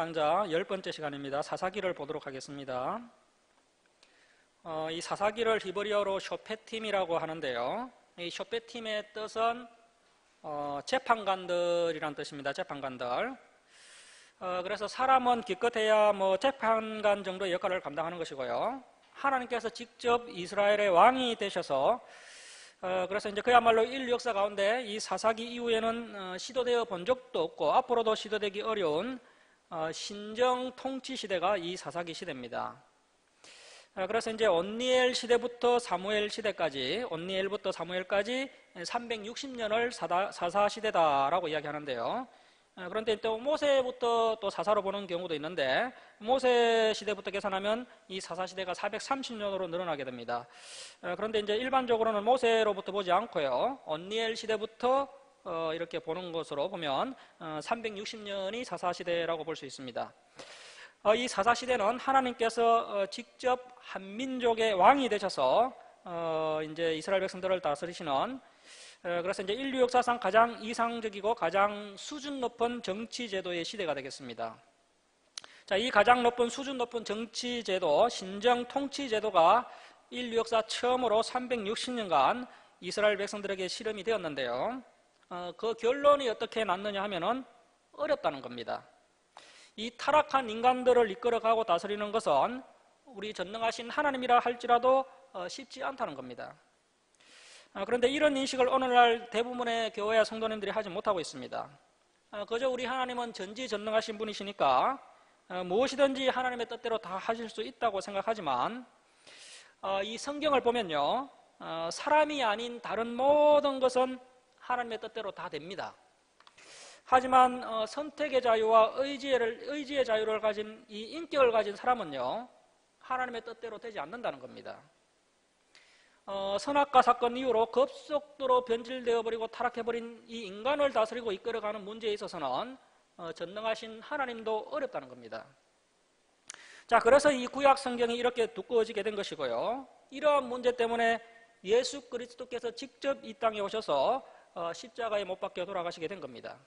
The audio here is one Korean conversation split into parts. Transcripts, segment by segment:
강좌 10번째 시간입니다. 사사기를 보도록 하겠습니다. 이 사사기를 히브리어로 쇼페팀이라고 하는데요. 이 쇼페팀의 뜻은 재판관들이란 뜻입니다. 재판관들. 그래서 사람은 기껏해야 재판관 정도의 역할을 감당하는 것이고요. 하나님께서 직접 이스라엘의 왕이 되셔서 그래서 이제 그야말로 인류 역사 가운데 이 사사기 이후에는 시도되어 본 적도 없고 앞으로도 시도되기 어려운 신정 통치 시대가 이 사사기 시대입니다. 그래서 이제 온니엘 시대부터 사무엘 시대까지, 온니엘부터 사무엘까지 360년을 사사 시대다라고 이야기하는데요. 그런데 또 모세부터 또 사사로 보는 경우도 있는데 모세 시대부터 계산하면 이 사사 시대가 430년으로 늘어나게 됩니다. 그런데 이제 일반적으로는 모세로부터 보지 않고요. 온니엘 시대부터 이렇게 보는 것으로 보면 360년이 사사 시대라고 볼 수 있습니다. 이 사사 시대는 하나님께서 직접 한 민족의 왕이 되셔서 이제 이스라엘 백성들을 다스리시는, 그래서 이제 인류 역사상 가장 이상적이고 가장 수준 높은 정치 제도의 시대가 되겠습니다. 자, 이 가장 높은 수준 높은 정치 제도, 신정 통치 제도가 인류 역사 처음으로 360년간 이스라엘 백성들에게 실험이 되었는데요. 그 결론이 어떻게 났느냐 하면은 어렵다는 겁니다. 이 타락한 인간들을 이끌어가고 다스리는 것은 우리 전능하신 하나님이라 할지라도 쉽지 않다는 겁니다. 그런데 이런 인식을 오늘날 대부분의 교회 성도님들이 하지 못하고 있습니다. 그저 우리 하나님은 전지전능하신 분이시니까 무엇이든지 하나님의 뜻대로 다 하실 수 있다고 생각하지만 이 성경을 보면요, 사람이 아닌 다른 모든 것은 하나님의 뜻대로 다 됩니다. 하지만 선택의 자유와 의지의 자유를 가진 이 인격을 가진 사람은요, 하나님의 뜻대로 되지 않는다는 겁니다. 선악과 사건 이후로 급속도로 변질되어 버리고 타락해버린 이 인간을 다스리고 이끌어가는 문제에 있어서는 전능하신 하나님도 어렵다는 겁니다. 자, 그래서 이 구약 성경이 이렇게 두꺼워지게 된 것이고요. 이러한 문제 때문에 예수 그리스도께서 직접 이 땅에 오셔서 십자가에 못 박혀 돌아가시게 된 겁니다.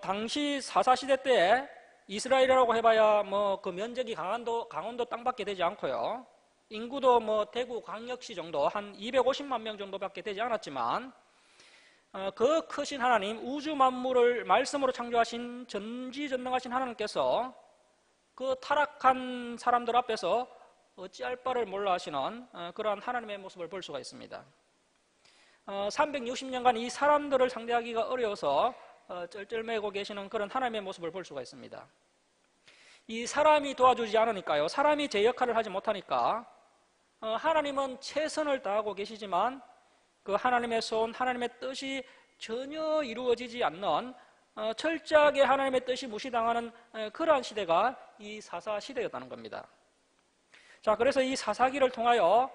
당시 사사시대 때 이스라엘이라고 해봐야 그 면적이 강원도 땅밖에 되지 않고요. 인구도 대구 광역시 정도 한 250만 명 정도밖에 되지 않았지만 그 크신 하나님, 우주 만물을 말씀으로 창조하신 전지전능하신 하나님께서 그 타락한 사람들 앞에서 어찌할 바를 몰라 하시는 그러한 하나님의 모습을 볼 수가 있습니다. 360년간 이 사람들을 상대하기가 어려워서 쩔쩔매고 계시는 그런 하나님의 모습을 볼 수가 있습니다. 이 사람이 도와주지 않으니까요, 사람이 제 역할을 하지 못하니까 하나님은 최선을 다하고 계시지만 그 하나님의 손, 하나님의 뜻이 전혀 이루어지지 않는 철저하게 하나님의 뜻이 무시당하는 그러한 시대가 이 사사 시대였다는 겁니다. 자, 그래서 이 사사기를 통하여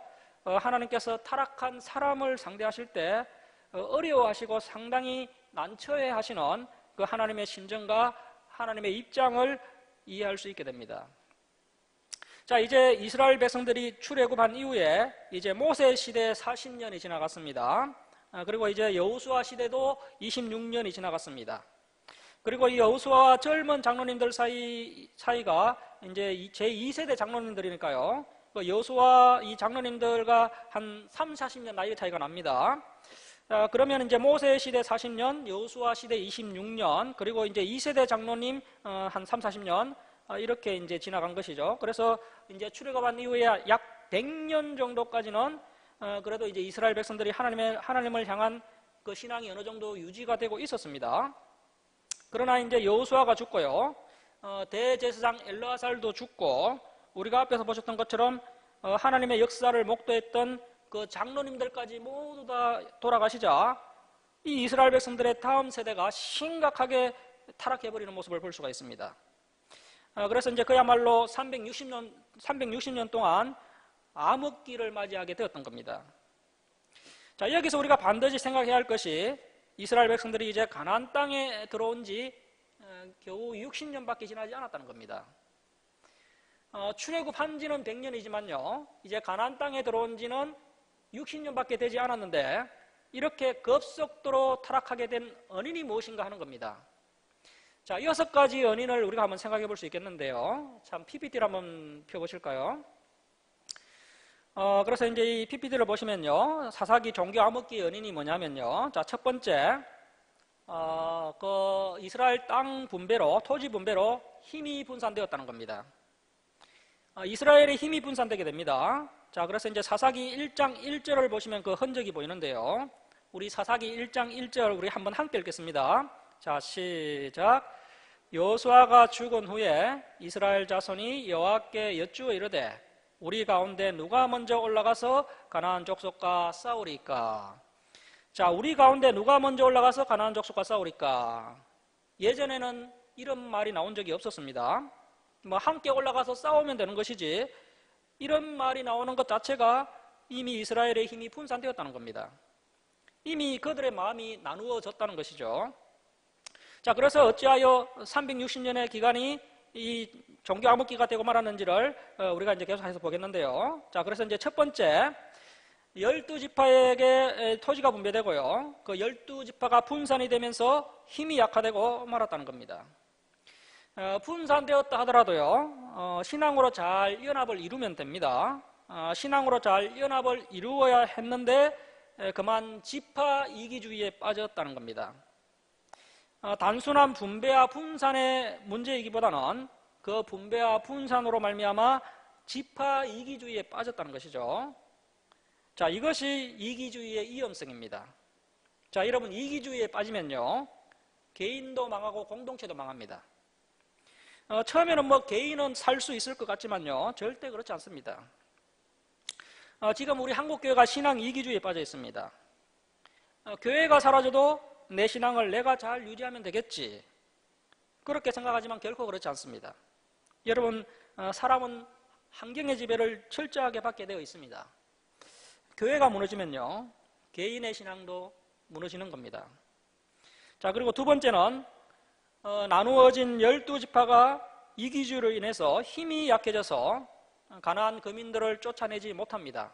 하나님께서 타락한 사람을 상대하실 때 어려워하시고 상당히 난처해 하시는 그 하나님의 심정과 하나님의 입장을 이해할 수 있게 됩니다. 자, 이제 이스라엘 백성들이 출애굽한 이후에 이제 모세 시대 40년이 지나갔습니다. 그리고 이제 여호수아 시대도 26년이 지나갔습니다. 그리고 이 여호수아와 젊은 장로님들 사이가 이제 제2세대 장로님들이니까요. 그 여호수아 이 장로님들과 한 30, 40년 나이 차이가 납니다. 그러면 이제 모세 시대 40년, 여호수아 시대 26년, 그리고 이제 2세대 장로님 한 30, 40년 이렇게 이제 지나간 것이죠. 그래서 이제 출애굽한 이후에 약 100년 정도까지는 그래도 이제 이스라엘 백성들이 하나님을 향한 그 신앙이 어느 정도 유지가 되고 있었습니다. 그러나 이제 여호수아가 죽고요, 대제사장 엘르아살도 죽고, 우리가 앞에서 보셨던 것처럼 하나님의 역사를 목도했던 그 장로님들까지 모두 다 돌아가시자 이 이스라엘 백성들의 다음 세대가 심각하게 타락해버리는 모습을 볼 수가 있습니다. 그래서 이제 그야말로 360년 동안 암흑기를 맞이하게 되었던 겁니다. 자, 여기서 우리가 반드시 생각해야 할 것이 이스라엘 백성들이 이제 가나안 땅에 들어온 지 겨우 60년밖에 지나지 않았다는 겁니다. 출애굽한 지는 100년이지만요, 이제 가나안 땅에 들어온 지는 60년밖에 되지 않았는데 이렇게 급속도로 타락하게 된 원인이 무엇인가 하는 겁니다. 자, 6가지 연인을 우리가 한번 생각해 볼 수 있겠는데요. 참, PPT를 한번 펴보실까요? 그래서 이제 이 PPT를 보시면요. 사사기 종교 암흑기 연인이 뭐냐면요. 자, 첫 번째, 그 이스라엘 땅 분배로, 토지 분배로 힘이 분산되었다는 겁니다. 이스라엘의 힘이 분산되게 됩니다. 자, 그래서 이제 사사기 1장 1절을 보시면 그 흔적이 보이는데요. 우리 사사기 1장 1절 우리 한번 함께 읽겠습니다. 자, 시작. 여호수아가 죽은 후에 이스라엘 자손이 여호와께 여쭈어 이르되 우리 가운데 누가 먼저 올라가서 가나안 족속과 싸우리까? 자, 우리 가운데 누가 먼저 올라가서 가나안 족속과 싸우리까? 예전에는 이런 말이 나온 적이 없었습니다. 뭐 함께 올라가서 싸우면 되는 것이지 이런 말이 나오는 것 자체가 이미 이스라엘의 힘이 분산되었다는 겁니다. 이미 그들의 마음이 나누어졌다는 것이죠. 자, 그래서 어찌하여 360년의 기간이 이 종교 암흑기가 되고 말았는지를 우리가 이제 계속해서 보겠는데요. 자, 그래서 이제 첫 번째 12지파에게 토지가 분배되고요. 그 12지파가 분산이 되면서 힘이 약화되고 말았다는 겁니다. 분산되었다 하더라도요, 신앙으로 잘 연합을 이루면 됩니다. 신앙으로 잘 연합을 이루어야 했는데 그만 지파 이기주의에 빠졌다는 겁니다. 단순한 분배와 분산의 문제이기보다는 그 분배와 분산으로 말미암아 지파 이기주의에 빠졌다는 것이죠. 자, 이것이 이기주의의 위험성입니다. 자, 여러분, 이기주의에 빠지면요, 개인도 망하고 공동체도 망합니다. 처음에는 뭐 개인은 살 수 있을 것 같지만요, 절대 그렇지 않습니다. 지금 우리 한국교회가 신앙 이기주의에 빠져 있습니다. 교회가 사라져도 내 신앙을 내가 잘 유지하면 되겠지, 그렇게 생각하지만 결코 그렇지 않습니다. 여러분, 사람은 환경의 지배를 철저하게 받게 되어 있습니다. 교회가 무너지면요, 개인의 신앙도 무너지는 겁니다. 자, 그리고 두 번째는 나누어진 12지파가 이기주의로 인해서 힘이 약해져서 가나안 거민들을 쫓아내지 못합니다.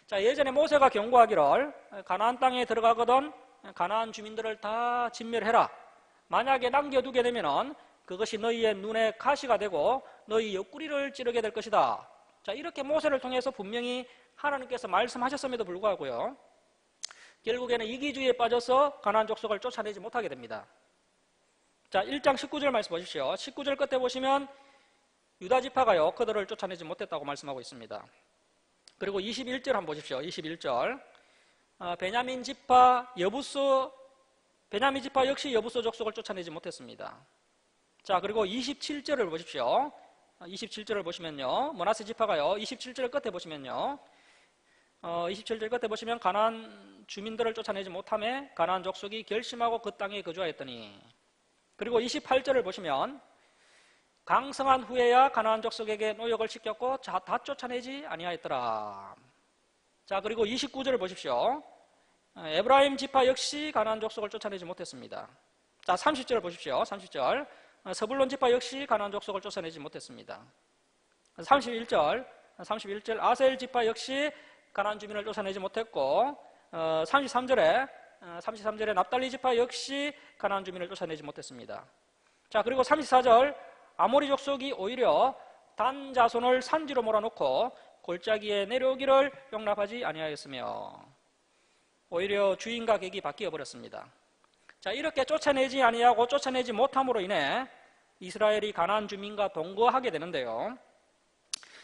자, 예전에 모세가 경고하기를 가나안 땅에 들어가거든 가나안 주민들을 다 진멸해라. 만약에 남겨두게 되면 그것이 너희의 눈에 가시가 되고 너희 옆구리를 찌르게 될 것이다. 자, 이렇게 모세를 통해서 분명히 하나님께서 말씀하셨음에도 불구하고요, 결국에는 이기주의에 빠져서 가나안 족속을 쫓아내지 못하게 됩니다. 자, 1장 19절 말씀 보십시오. 19절 끝에 보시면 유다 지파가요, 그들을 쫓아내지 못했다고 말씀하고 있습니다. 그리고 21절 한번 보십시오. 21절. 베냐민 지파 역시 여부소 족속을 쫓아내지 못했습니다. 자, 그리고 27절을 보십시오. 27절을 보시면요, 므낫세 지파가요, 27절 끝에 보시면요, 27절 끝에 보시면 가나안 주민들을 쫓아내지 못함에 가나안 족속이 결심하고 그 땅에 거주하였더니, 그리고 28절을 보시면 강성한 후에야 가나안 족속에게 노역을 시켰고 다 쫓아내지 아니하였더라. 자, 그리고 29절을 보십시오. 에브라임 지파 역시 가나안 족속을 쫓아내지 못했습니다. 자, 30절을 보십시오. 30절. 서불론 지파 역시 가나안 족속을 쫓아내지 못했습니다. 31절 아셀 지파 역시 가나안 주민을 쫓아내지 못했고, 33절에 납달리 지파 역시 가나안 주민을 쫓아내지 못했습니다. 자, 그리고 34절 아모리 족속이 오히려 단 자손을 산지로 몰아놓고 골짜기에 내려오기를 용납하지 아니하였으며 오히려 주인과 객이 바뀌어 버렸습니다. 자, 이렇게 쫓아내지 아니하고 쫓아내지 못함으로 인해 이스라엘이 가나안 주민과 동거하게 되는데요.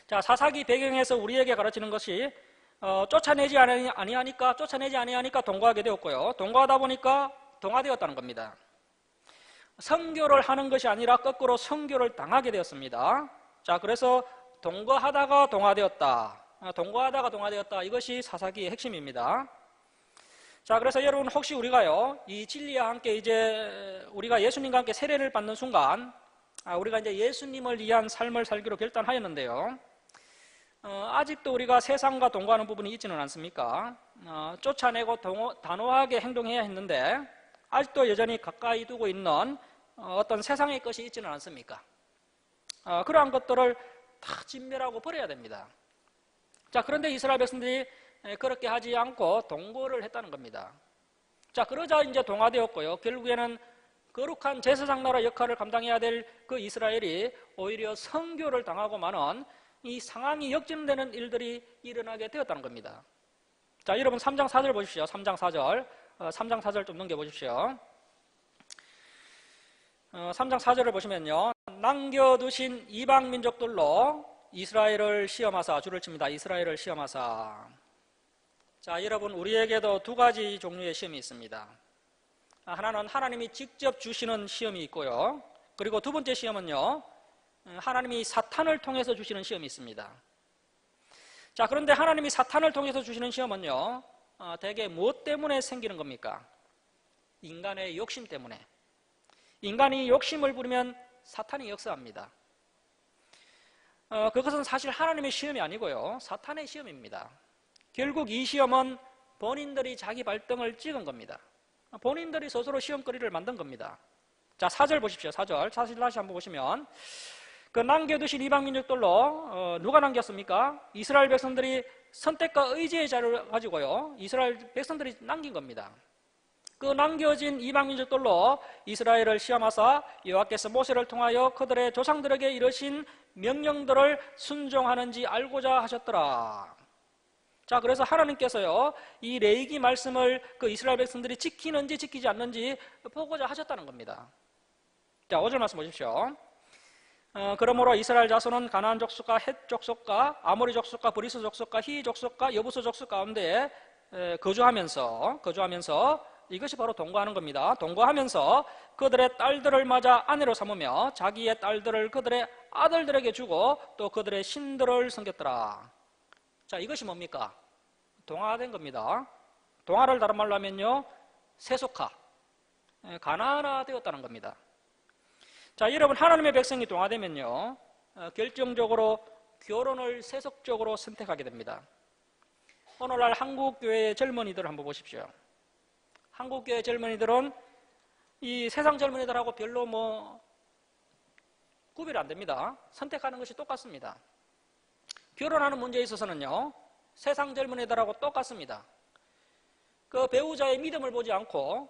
자, 사사기 배경에서 우리에게 가르치는 것이 쫓아내지 아니하니까 동거하게 되었고요, 동거하다 보니까 동화되었다는 겁니다. 선교를 하는 것이 아니라 거꾸로 선교를 당하게 되었습니다. 자, 그래서 동거하다가 동화되었다, 이것이 사사기의 핵심입니다. 자, 그래서 여러분, 혹시 우리가요, 이 진리와 함께 이제 우리가 예수님과 함께 세례를 받는 순간, 우리가 이제 예수님을 위한 삶을 살기로 결단하였는데요, 아직도 우리가 세상과 동거하는 부분이 있지는 않습니까? 쫓아내고 단호하게 행동해야 했는데 아직도 여전히 가까이 두고 있는 어떤 세상의 것이 있지는 않습니까? 그러한 것들을 다 진멸하고 버려야 됩니다. 자, 그런데 이스라엘 백성들이 그렇게 하지 않고 동거를 했다는 겁니다. 자, 그러자 이제 동화되었고요, 결국에는 거룩한 제사장 나라 역할을 감당해야 될 그 이스라엘이 오히려 성교를 당하고 마는 이 상황이 역전되는 일들이 일어나게 되었다는 겁니다. 자, 여러분 3장 4절 보십시오. 3장 4절. 3장 4절 좀 넘겨보십시오. 3장 4절을 보시면요, 남겨두신 이방 민족들로 이스라엘을 시험하사, 줄을 칩니다. 이스라엘을 시험하사. 자, 여러분 우리에게도 두 가지 종류의 시험이 있습니다. 하나는 하나님이 직접 주시는 시험이 있고요, 그리고 두 번째 시험은요, 하나님이 사탄을 통해서 주시는 시험이 있습니다. 자, 그런데 하나님이 사탄을 통해서 주시는 시험은요, 대개 무엇 때문에 생기는 겁니까? 인간의 욕심 때문에. 인간이 욕심을 부리면 사탄이 역사합니다. 그것은 사실 하나님의 시험이 아니고요, 사탄의 시험입니다. 결국 이 시험은 본인들이 자기 발등을 찍은 겁니다. 본인들이 스스로 시험거리를 만든 겁니다. 자, 4절 보십시오. 4절 다시 한번 보시면, 그 남겨두신 이방민족들로 누가 남겼습니까? 이스라엘 백성들이 선택과 의지의 자를 가지고요, 이스라엘 백성들이 남긴 겁니다. 그 남겨진 이방민족들로 이스라엘을 시험하사 여호와께서 모세를 통하여 그들의 조상들에게 이르신 명령들을 순종하는지 알고자 하셨더라. 자, 그래서 하나님께서요, 이 레위기 말씀을 그 이스라엘 백성들이 지키는지 지키지 않는지 보고자 하셨다는 겁니다. 자, 5절 말씀 보십시오. 그러므로 이스라엘 자손은 가나안 족속과 헷 족속과 아모리 족속과 브리스 족속과 히 족속과 여부스 족속 가운데 거주하면서 이것이 바로 동거하는 겁니다. 동거하면서 그들의 딸들을 맞아 아내로 삼으며 자기의 딸들을 그들의 아들들에게 주고 또 그들의 신들을 섬겼더라. 자, 이것이 뭡니까? 동화된 겁니다. 동화를 다른 말로 하면요, 세속화, 가나안화 되었다는 겁니다. 자, 여러분 하나님의 백성이 동화되면요, 결정적으로 결혼을 세속적으로 선택하게 됩니다. 오늘날 한국교회의 젊은이들 한번 보십시오. 한국교회 젊은이들은 이 세상 젊은이들하고 별로 구별이 안 됩니다. 선택하는 것이 똑같습니다. 결혼하는 문제에 있어서는요, 세상 젊은이들하고 똑같습니다. 그 배우자의 믿음을 보지 않고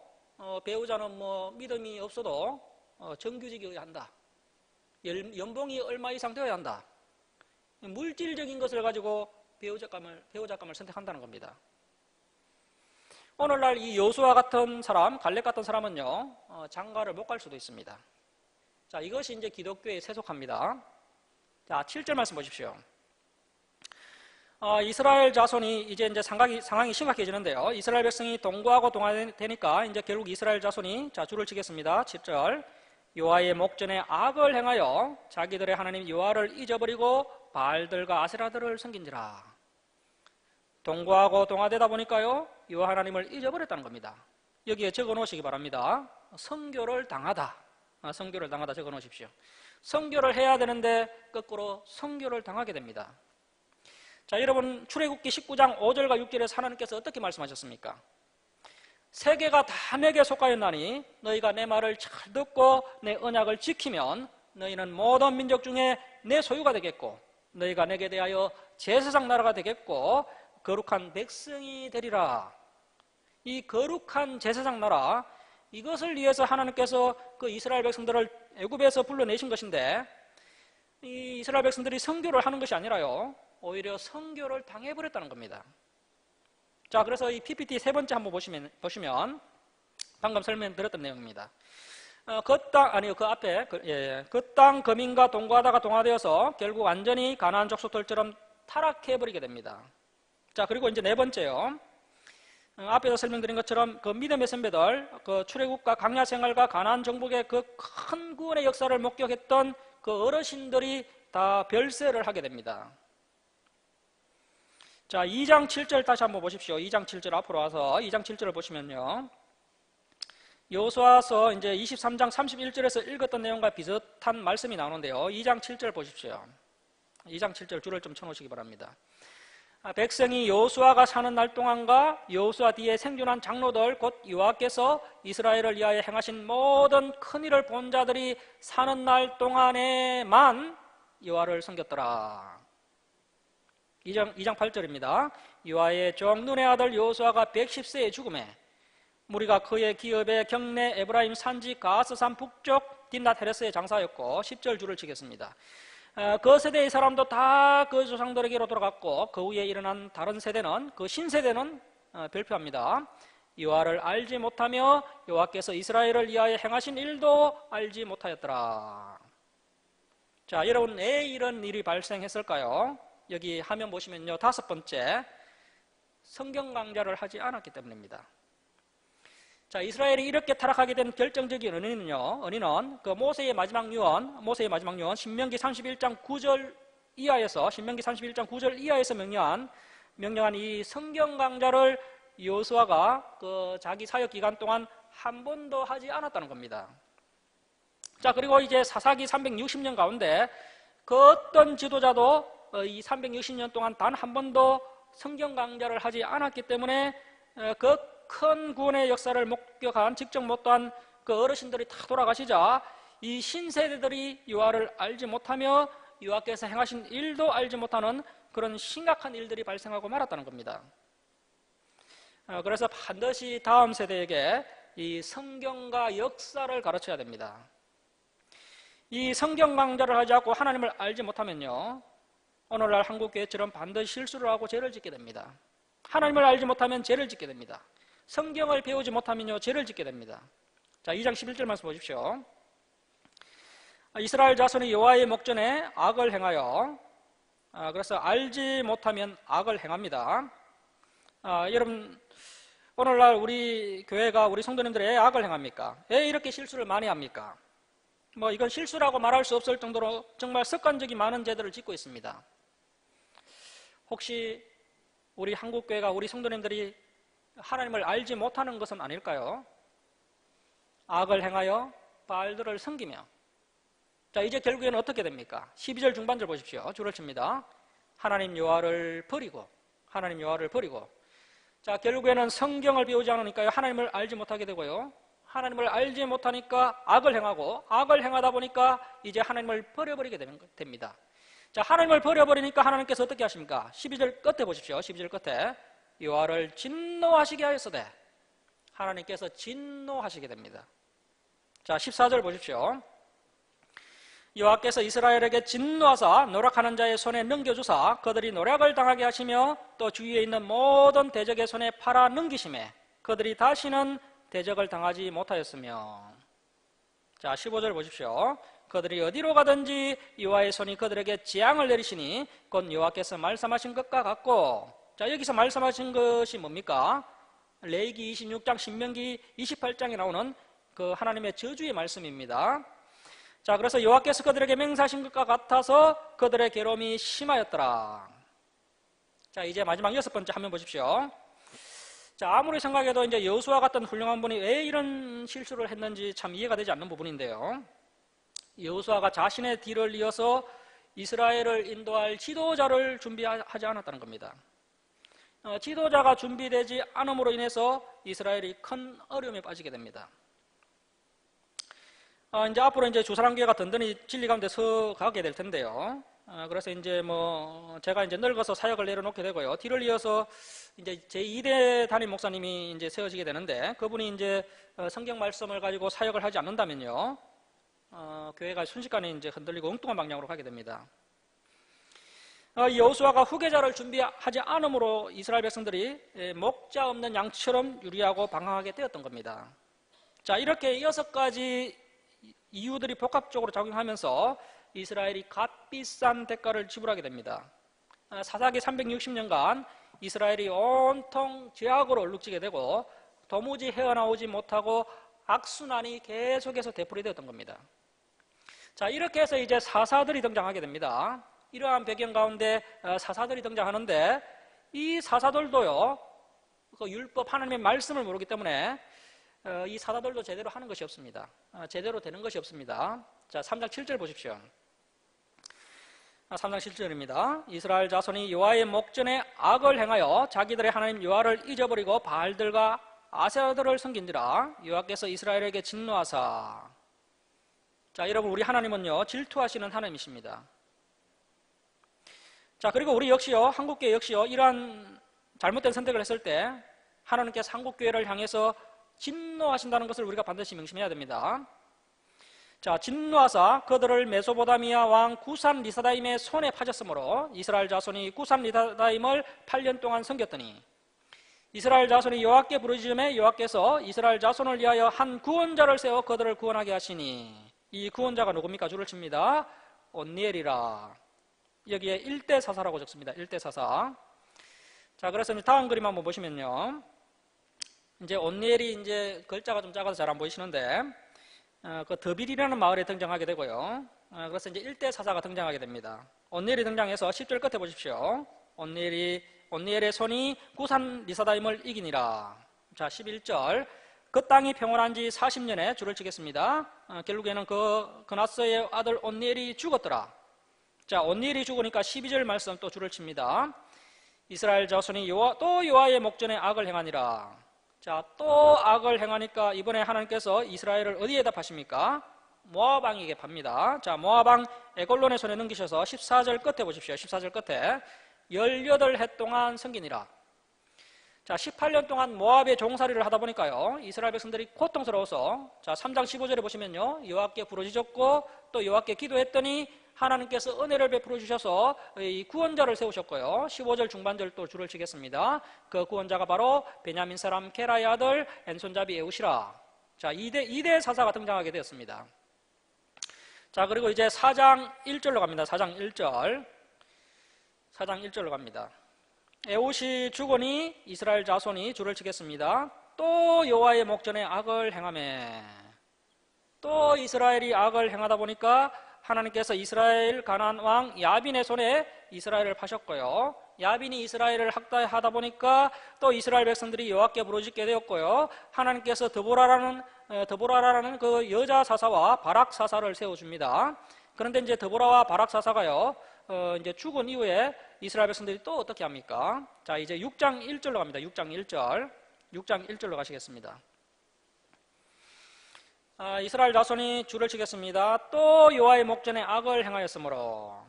배우자는 믿음이 없어도 정규직이어야 한다, 연봉이 얼마 이상 되어야 한다, 물질적인 것을 가지고 배우자감을 선택한다는 겁니다. 오늘날 이 여호수아 같은 사람, 갈렙 같은 사람은요, 장가를 못 갈 수도 있습니다. 자, 이것이 이제 기독교의 세속화입니다. 자, 7절 말씀 보십시오. 이스라엘 자손이 이제 상황이 심각해지는데요, 이스라엘 백성이 동거하고 동화되니까 이제 결국 이스라엘 자손이, 자, 줄을 치겠습니다. 7절. 여호와의 목전에 악을 행하여 자기들의 하나님 여호와를 잊어버리고 바알들과 아세라들을 섬긴지라. 동거하고 동화되다 보니까요, 여호와 하나님을 잊어버렸다는 겁니다. 여기에 적어 놓으시기 바랍니다. 선교를 당하다. 선교를 당하다 적어 놓으십시오. 선교를 해야 되는데 거꾸로 선교를 당하게 됩니다. 자, 여러분 출애굽기 19장 5절과 6절에서 하나님께서 어떻게 말씀하셨습니까? 세계가 다 내게 속하였나니 너희가 내 말을 잘 듣고 내 언약을 지키면 너희는 모든 민족 중에 내 소유가 되겠고 너희가 내게 대하여 제사장 나라가 되겠고 거룩한 백성이 되리라. 이 거룩한 제사장 나라, 이것을 위해서 하나님께서 그 이스라엘 백성들을 애굽에서 불러내신 것인데, 이 이스라엘 백성들이 선교를 하는 것이 아니라요, 오히려 선교를 당해버렸다는 겁니다. 자, 그래서 이 PPT 세 번째 한번 보시면 방금 설명드렸던 내용입니다. 그 땅 거민과 동거하다가 동화되어서 결국 완전히 가나안 족속들처럼 타락해버리게 됩니다. 자, 그리고 이제 네 번째요. 앞에서 설명드린 것처럼 그 믿음의 선배들, 그 출애굽과 광야 생활과 가나안 정복의 그 큰 구원의 역사를 목격했던 그 어르신들이 다 별세를 하게 됩니다. 자, 2장 7절 다시 한번 보십시오. 2장 7절 앞으로 와서 2장 7절을 보시면요, 여호수아서 이제 23장 31절에서 읽었던 내용과 비슷한 말씀이 나오는데요, 2장 7절 보십시오. 2장 7절 줄을 좀 쳐놓으시기 바랍니다. 백성이 여호수아가 사는 날 동안과 여호수아 뒤에 생존한 장로들 곧 여호와께서 이스라엘을 위하여 행하신 모든 큰 일을 본 자들이 사는 날 동안에만 여호와를 섬겼더라. 2장 8절입니다. 여호와의 종 눈의 아들 여호수아가 110세에 죽음에 무리가 그의 기업의 경내 에브라임 산지 가스산 북쪽 딘낫 헤레스의 장사였고 10절 줄을 치겠습니다. 그 세대의 사람도 다 그 조상들에게로 돌아갔고 그 후에 일어난 다른 세대는 그 신세대는 별표합니다. 여호와를 알지 못하며 여호와께서 이스라엘을 위하여 행하신 일도 알지 못하였더라. 자, 여러분 왜 이런 일이 발생했을까요? 여기 화면 보시면요, 5번째, 성경 강좌를 하지 않았기 때문입니다. 자, 이스라엘이 이렇게 타락하게 된 결정적인 원인은 그 모세의 마지막 유언 신명기 31장 9절 이하에서 명령한 이 성경 강좌를 여호수아가 그 자기 사역 기간 동안 한 번도 하지 않았다는 겁니다. 자, 그리고 이제 사사기 360년 가운데 그 어떤 지도자도 이 360년 동안 단 한 번도 성경 강좌를 하지 않았기 때문에 그 큰 구원의 역사를 목격한, 직접 못한 그 어르신들이 다 돌아가시자 이 신세대들이 여호와를 알지 못하며 여호와께서 행하신 일도 알지 못하는 그런 심각한 일들이 발생하고 말았다는 겁니다. 그래서 반드시 다음 세대에게 이 성경과 역사를 가르쳐야 됩니다. 이 성경 강좌를 하지 않고 하나님을 알지 못하면요, 오늘날 한국교회처럼 반드시 실수를 하고 죄를 짓게 됩니다. 하나님을 알지 못하면 죄를 짓게 됩니다. 성경을 배우지 못하면요, 죄를 짓게 됩니다. 자, 2장 11절 말씀 보십시오. 이스라엘 자손이 여호와의 목전에 악을 행하여, 그래서 알지 못하면 악을 행합니다. 여러분, 오늘날 우리 교회가, 우리 성도님들이 왜 악을 행합니까? 왜 이렇게 실수를 많이 합니까? 이건 실수라고 말할 수 없을 정도로 정말 습관적인 많은 죄들을 짓고 있습니다. 혹시 우리 한국교회가, 우리 성도님들이 하나님을 알지 못하는 것은 아닐까요? 악을 행하여 바알들을 섬기며. 자, 이제 결국에는 어떻게 됩니까? 12절 중반절 보십시오. 줄을 칩니다. 하나님 여호와를 버리고. 자, 결국에는 성경을 배우지 않으니까요, 하나님을 알지 못하게 되고요, 하나님을 알지 못하니까 악을 행하고, 악을 행하다 보니까 이제 하나님을 버려버리게 됩니다. 자, 하나님을 버려버리니까 하나님께서 어떻게 하십니까? 12절 끝에 보십시오. 12절 끝에 여호와를 진노하시게 하였으되, 하나님께서 진노하시게 됩니다. 자, 14절 보십시오. 여호와께서 이스라엘에게 진노하사 노력하는 자의 손에 넘겨주사 그들이 노력을 당하게 하시며 또 주위에 있는 모든 대적의 손에 팔아 넘기심에 그들이 다시는 대적을 당하지 못하였으며. 자, 15절 보십시오. 그들이 어디로 가든지 여호와의 손이 그들에게 재앙을 내리시니 곧 여호와께서 말씀하신 것과 같고. 자, 여기서 말씀하신 것이 뭡니까? 레위기 26장, 신명기 28장에 나오는 그 하나님의 저주의 말씀입니다. 자, 그래서 여호와께서 그들에게 맹세하신 것과 같아서 그들의 괴로움이 심하였더라. 자, 이제 마지막 6번째 화면 보십시오. 자, 아무리 생각해도 이제 여호수아 같은 훌륭한 분이 왜 이런 실수를 했는지 참 이해가 되지 않는 부분인데요. 여호수아가 자신의 뒤를 이어서 이스라엘을 인도할 지도자를 준비하지 않았다는 겁니다. 지도자가 준비되지 않음으로 인해서 이스라엘이 큰 어려움에 빠지게 됩니다. 이제 앞으로 이제 주사랑교회가 든든히 진리 가운데 서가게 될 텐데요. 그래서 이제 제가 이제 늙어서 사역을 내려놓게 되고요. 뒤를 이어서 이제 제2대 담임 목사님이 이제 세워지게 되는데, 그분이 이제 성경 말씀을 가지고 사역을 하지 않는다면요, 교회가 순식간에 이제 흔들리고 엉뚱한 방향으로 가게 됩니다. 여호수아가 후계자를 준비하지 않음으로 이스라엘 백성들이 목자 없는 양처럼 유리하고 방황하게 되었던 겁니다. 자, 이렇게 6가지 이유들이 복합적으로 작용하면서 이스라엘이 값비싼 대가를 지불하게 됩니다. 사사기 360년간 이스라엘이 온통 죄악으로 얼룩지게 되고 도무지 헤어나오지 못하고 악순환이 계속해서 되풀이 되었던 겁니다. 자, 이렇게 해서 이제 사사들이 등장하게 됩니다. 이러한 배경 가운데 사사들이 등장하는데, 이 사사들도요, 그 율법 하나님의 말씀을 모르기 때문에 이 사사들도 제대로 하는 것이 없습니다. 제대로 되는 것이 없습니다. 자, 3장 7절 보십시오. 3장 7절입니다. 이스라엘 자손이 여호와의 목전에 악을 행하여 자기들의 하나님 여호와를 잊어버리고 바알들과 아세라들을 섬긴지라 여호와께서 이스라엘에게 진노하사. 자, 여러분, 우리 하나님은요, 질투하시는 하나님이십니다. 자, 그리고 우리 역시요, 한국교회 역시요, 이러한 잘못된 선택을 했을 때 하나님께서 한국교회를 향해서 진노하신다는 것을 우리가 반드시 명심해야 됩니다. 자, 진노하사 그들을 메소포타미아 왕 구산 리사다임의 손에 파셨으므로 이스라엘 자손이 구산 리사다임을 8년 동안 섬겼더니 이스라엘 자손이 여호와께 부르짖음에 여호와께서 이스라엘 자손을 위하여 한 구원자를 세워 그들을 구원하게 하시니 이 구원자가 누굽니까? 줄을 칩니다. 온니엘이라. 여기에 일대사사라고 적습니다. 일대사사. 자, 그래서 이제 다음 그림 한번 보시면요. 이제 온니엘이 이제 글자가 좀 작아서 잘 안 보이시는데, 그 더빌이라는 마을에 등장하게 되고요. 그래서 이제 일대사사가 등장하게 됩니다. 온니엘이 등장해서 10절 끝에 보십시오. 온니엘의 손이 구산 리사다임을 이기니라. 자, 11절. 그 땅이 평온한 지 40년에 줄을 치겠습니다. 결국에는 그 그나스의 아들 온니엘이 죽었더라. 자, 온니엘이 죽으니까 12절 말씀 또 줄을 칩니다. 이스라엘 자손이 또 여호와의 목전에 악을 행하니라. 자, 또 악을 행하니까 이번에 하나님께서 이스라엘을 어디에다 파십니까? 모압 왕에게 팝니다. 자, 모압 왕 에골론의 손에 넘기셔서 14절 끝에 보십시오. 14절 끝에 18해 동안 섬기니라. 자, 18년 동안 모압의 종살이를 하다 보니까요, 이스라엘 백성들이 고통스러워서, 자, 3장 15절에 보시면요, 여호와께 부르짖었고 또 여호와께 기도했더니 하나님께서 은혜를 베풀어 주셔서 이 구원자를 세우셨고요. 15절 중반절 또 줄을 치겠습니다. 그 구원자가 바로 베냐민 사람 게라의 아들 엔손잡이 에우시라. 자, 2대 사사가 등장하게 되었습니다. 자, 그리고 이제 4장 1절로 갑니다. 4장 1절. 4장 1절로 갑니다. 에웃이 죽으니 이스라엘 자손이 줄을 치겠습니다. 또 여호와의 목전에 악을 행하매. 또 이스라엘이 악을 행하다 보니까 하나님께서 이스라엘 가나안 왕 야빈의 손에 이스라엘을 파셨고요. 야빈이 이스라엘을 학대하다 보니까 또 이스라엘 백성들이 여호와께 부르짖게 되었고요. 하나님께서 드보라라는 그 여자 사사와 바락 사사를 세워줍니다. 그런데 이제 드보라와 바락 사사가요, 이제 죽은 이후에 이스라엘 백성들이 또 어떻게 합니까? 자, 이제 6장 1절로 갑니다. 6장 1절. 6장 1절로 가시겠습니다. 이스라엘 자손이 줄을 치겠습니다. 또 여호와의 목전에 악을 행하였으므로.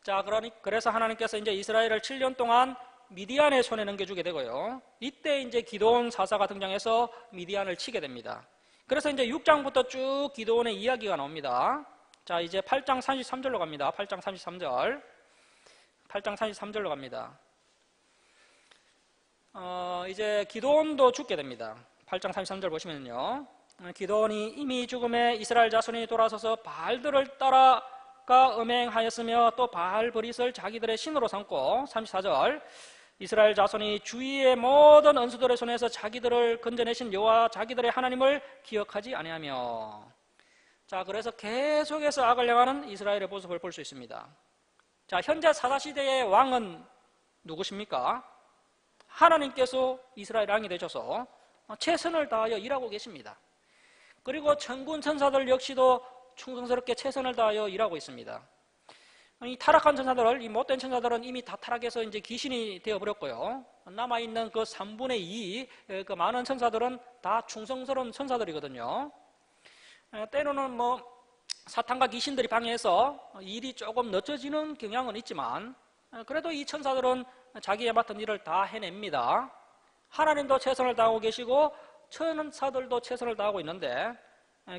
자, 그래서 하나님께서 이제 이스라엘을 7년 동안 미디안의 손에 넘겨주게 되고요. 이때 이제 기드온 사사가 등장해서 미디안을 치게 됩니다. 그래서 이제 6장부터 쭉 기드온의 이야기가 나옵니다. 자, 이제 8장 33절로 갑니다. 8장 33절. 8장 33절로 갑니다. 이제 기드온도 죽게 됩니다. 8장 33절 보시면요. 기드온이 이미 죽음에 이스라엘 자손이 돌아서서 바알들을 따라가 음행하였으며 또 바알 브릿을 자기들의 신으로 삼고 34절 이스라엘 자손이 주위의 모든 원수들의 손에서 자기들을 건져내신 여호와 자기들의 하나님을 기억하지 아니하며. 자, 그래서 계속해서 악을 행하는 이스라엘의 모습을 볼 수 있습니다. 자, 현재 사사시대의 왕은 누구십니까? 하나님께서 이스라엘 왕이 되셔서 최선을 다하여 일하고 계십니다. 그리고 천군 천사들 역시도 충성스럽게 최선을 다하여 일하고 있습니다. 이 타락한 천사들, 이 못된 천사들은 이미 다 타락해서 이제 귀신이 되어버렸고요. 남아있는 그 3분의 2, 그 많은 천사들은 다 충성스러운 천사들이거든요. 때로는 뭐 사탄과 귀신들이 방해해서 일이 조금 늦어지는 경향은 있지만 그래도 이 천사들은 자기에 맡은 일을 다 해냅니다. 하나님도 최선을 다하고 계시고 천사들도 최선을 다하고 있는데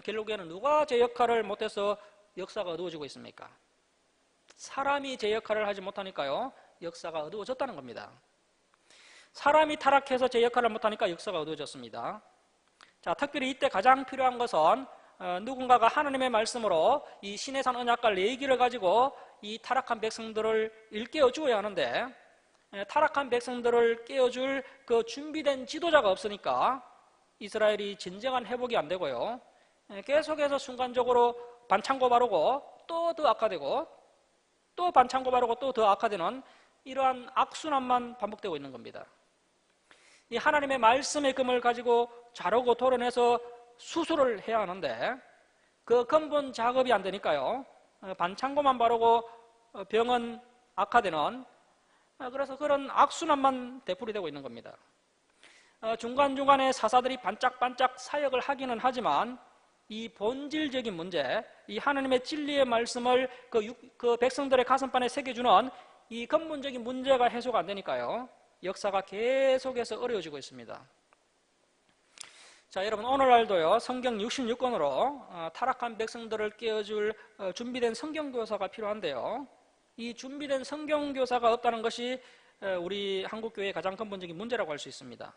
결국에는 누가 제 역할을 못해서 역사가 어두워지고 있습니까? 사람이 제 역할을 하지 못하니까요, 역사가 어두워졌다는 겁니다. 사람이 타락해서 제 역할을 못하니까 역사가 어두워졌습니다. 자, 특별히 이때 가장 필요한 것은 누군가가 하나님의 말씀으로 이 시내산 언약과 레위기를 가지고 이 타락한 백성들을 일깨워 주어야 하는데 타락한 백성들을 깨워줄 그 준비된 지도자가 없으니까 이스라엘이 진정한 회복이 안 되고요. 계속해서 순간적으로 반창고 바르고 또 더 악화되고 또 반창고 바르고 또 더 악화되는 이러한 악순환만 반복되고 있는 겁니다. 이 하나님의 말씀의 금을 가지고 자르고 도려내서 수술을 해야 하는데 그 근본 작업이 안 되니까요. 반창고만 바르고 병은 악화되는 그래서 그런 악순환만 되풀이되고 있는 겁니다. 중간중간에 사사들이 반짝반짝 사역을 하기는 하지만 이 본질적인 문제, 이 하나님의 진리의 말씀을 그 백성들의 가슴판에 새겨주는 이 근본적인 문제가 해소가 안 되니까요. 역사가 계속해서 어려워지고 있습니다. 자, 여러분 오늘날도요 성경 66권으로 타락한 백성들을 깨워줄 준비된 성경교사가 필요한데요, 이 준비된 성경교사가 없다는 것이 우리 한국교회의 가장 근본적인 문제라고 할 수 있습니다.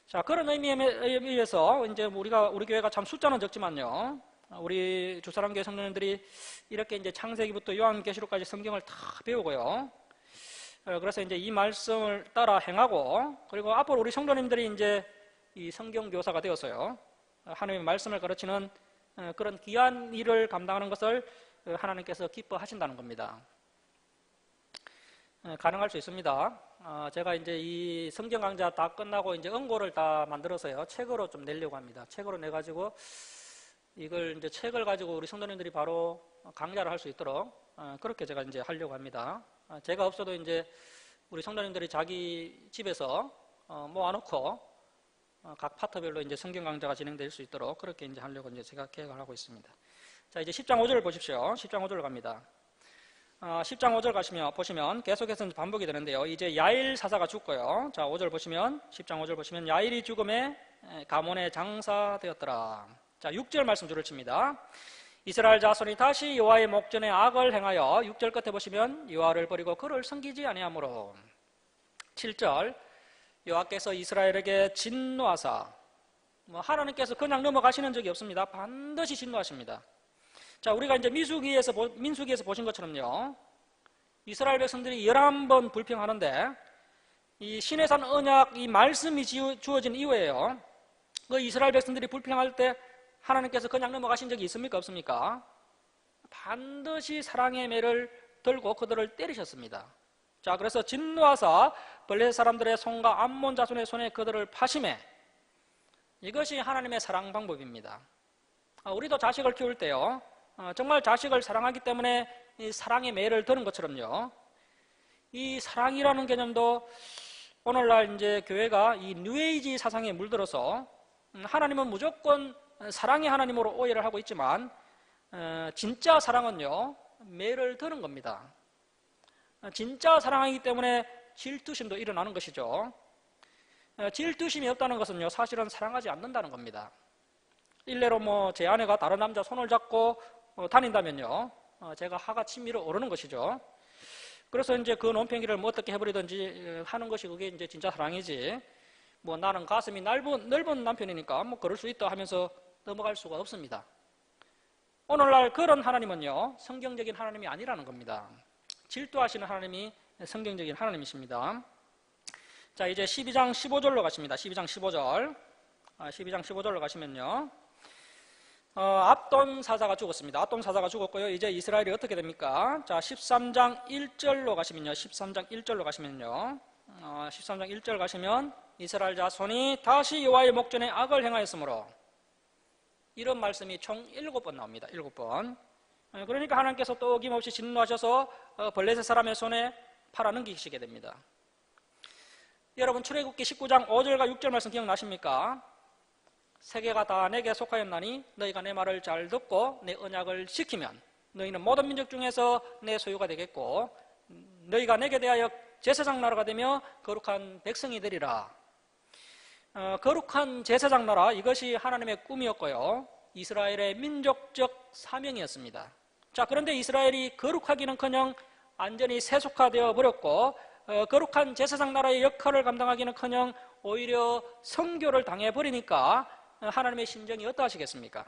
자, 그런 의미에서 이제 우리 교회가 참 숫자는 적지만요, 우리 주사랑교회 성도님들이 이렇게 이제 창세기부터 요한계시록까지 성경을 다 배우고요, 그래서 이제 이 말씀을 따라 행하고, 그리고 앞으로 우리 성도님들이 이제 이 성경 교사가 되어서요, 하나님의 말씀을 가르치는 그런 귀한 일을 감당하는 것을 하나님께서 기뻐하신다는 겁니다. 가능할 수 있습니다. 제가 이제 이 성경 강좌 다 끝나고 이제 원고를 다 만들어서요, 책으로 좀 내려고 합니다. 책으로 내가지고 이걸 이제 책을 가지고 우리 성도님들이 바로 강좌를 할 수 있도록 그렇게 제가 이제 하려고 합니다. 제가 없어도 이제 우리 성도님들이 자기 집에서 모아놓고 각 파트별로 이제 성경 강좌가 진행될 수 있도록 그렇게 이제 하려고 이제 제가 계획을 하고 있습니다. 자, 이제 10장 5절을 보십시오. 10장 5절 갑니다. 10장 5절 보시면 계속해서 반복이 되는데요, 이제 야일 사사가 죽고요. 자, 5절 보시면, 10장 5절 보시면, 야일이 죽음에 가문의 장사되었더라. 자, 6절 말씀 줄을 칩니다. 이스라엘 자손이 다시 여호와의 목전에 악을 행하여, 6절 끝에 보시면, 여호와를 버리고 그를 섬기지 아니하므로. 7절, 여호와께서 이스라엘에게 진노하사, 하나님께서 그냥 넘어가시는 적이 없습니다. 반드시 진노하십니다. 자, 우리가 이제 민수기에서 보신 것처럼요, 이스라엘 백성들이 11번 불평하는데, 이 시내산 언약 이 말씀이 주어진 이후에요, 그 이스라엘 백성들이 불평할 때 하나님께서 그냥 넘어가신 적이 있습니까, 없습니까? 반드시 사랑의 매를 들고 그들을 때리셨습니다. 자, 그래서 진노하사 블레셋 사람들의 손과 암몬 자손의 손에 그들을 파심해, 이것이 하나님의 사랑 방법입니다. 우리도 자식을 키울 때요, 정말 자식을 사랑하기 때문에 이 사랑의 매를 드는 것처럼요, 이 사랑이라는 개념도 오늘날 이제 교회가 이 뉴에이지 사상에 물들어서 하나님은 무조건 사랑의 하나님으로 오해를 하고 있지만, 진짜 사랑은요 매를 드는 겁니다. 진짜 사랑하기 때문에 질투심도 일어나는 것이죠. 질투심이 없다는 것은요, 사실은 사랑하지 않는다는 겁니다. 일례로 제 아내가 다른 남자 손을 잡고 다닌다면요, 제가 하가 치밀어 오르는 것이죠. 그래서 이제 그 논팽이를 어떻게 해버리든지 하는 것이 그게 이제 진짜 사랑이지, 나는 가슴이 넓은 남편이니까 그럴 수 있다 하면서 넘어갈 수가 없습니다. 오늘날 그런 하나님은요 성경적인 하나님이 아니라는 겁니다. 질투하시는 하나님이 성경적인 하나님이십니다. 자, 이제 12장 15절로 가십니다. 12장 15절. 12장 15절로 가시면요, 압돈 사사가 죽었습니다. 압돈 사사가 죽었고요, 이제 이스라엘이 어떻게 됩니까? 자, 13장 1절로 가시면요, 13장 1절로 가시면요, 13장 1절 가시면, 이스라엘 자손이 다시 여호와의 목전에 악을 행하였으므로, 이런 말씀이 총 7번 나옵니다. 7번. 그러니까 하나님께서 또 어김없이 진노하셔서 블레셋 사람의 손에 팔아넘기시게 됩니다. 여러분, 출애굽기 19장 5절과 6절 말씀 기억나십니까? 세계가 다 내게 속하였나니 너희가 내 말을 잘 듣고 내 언약을 지키면 너희는 모든 민족 중에서 내 소유가 되겠고, 너희가 내게 대하여 제사장 나라가 되며 거룩한 백성이 되리라. 거룩한 제사장 나라, 이것이 하나님의 꿈이었고요, 이스라엘의 민족적 사명이었습니다. 자, 그런데 이스라엘이 거룩하기는커녕 완전히 세속화되어 버렸고, 거룩한 제사장 나라의 역할을 감당하기는커녕 오히려 성교를 당해버리니까 하나님의 심정이 어떠하시겠습니까?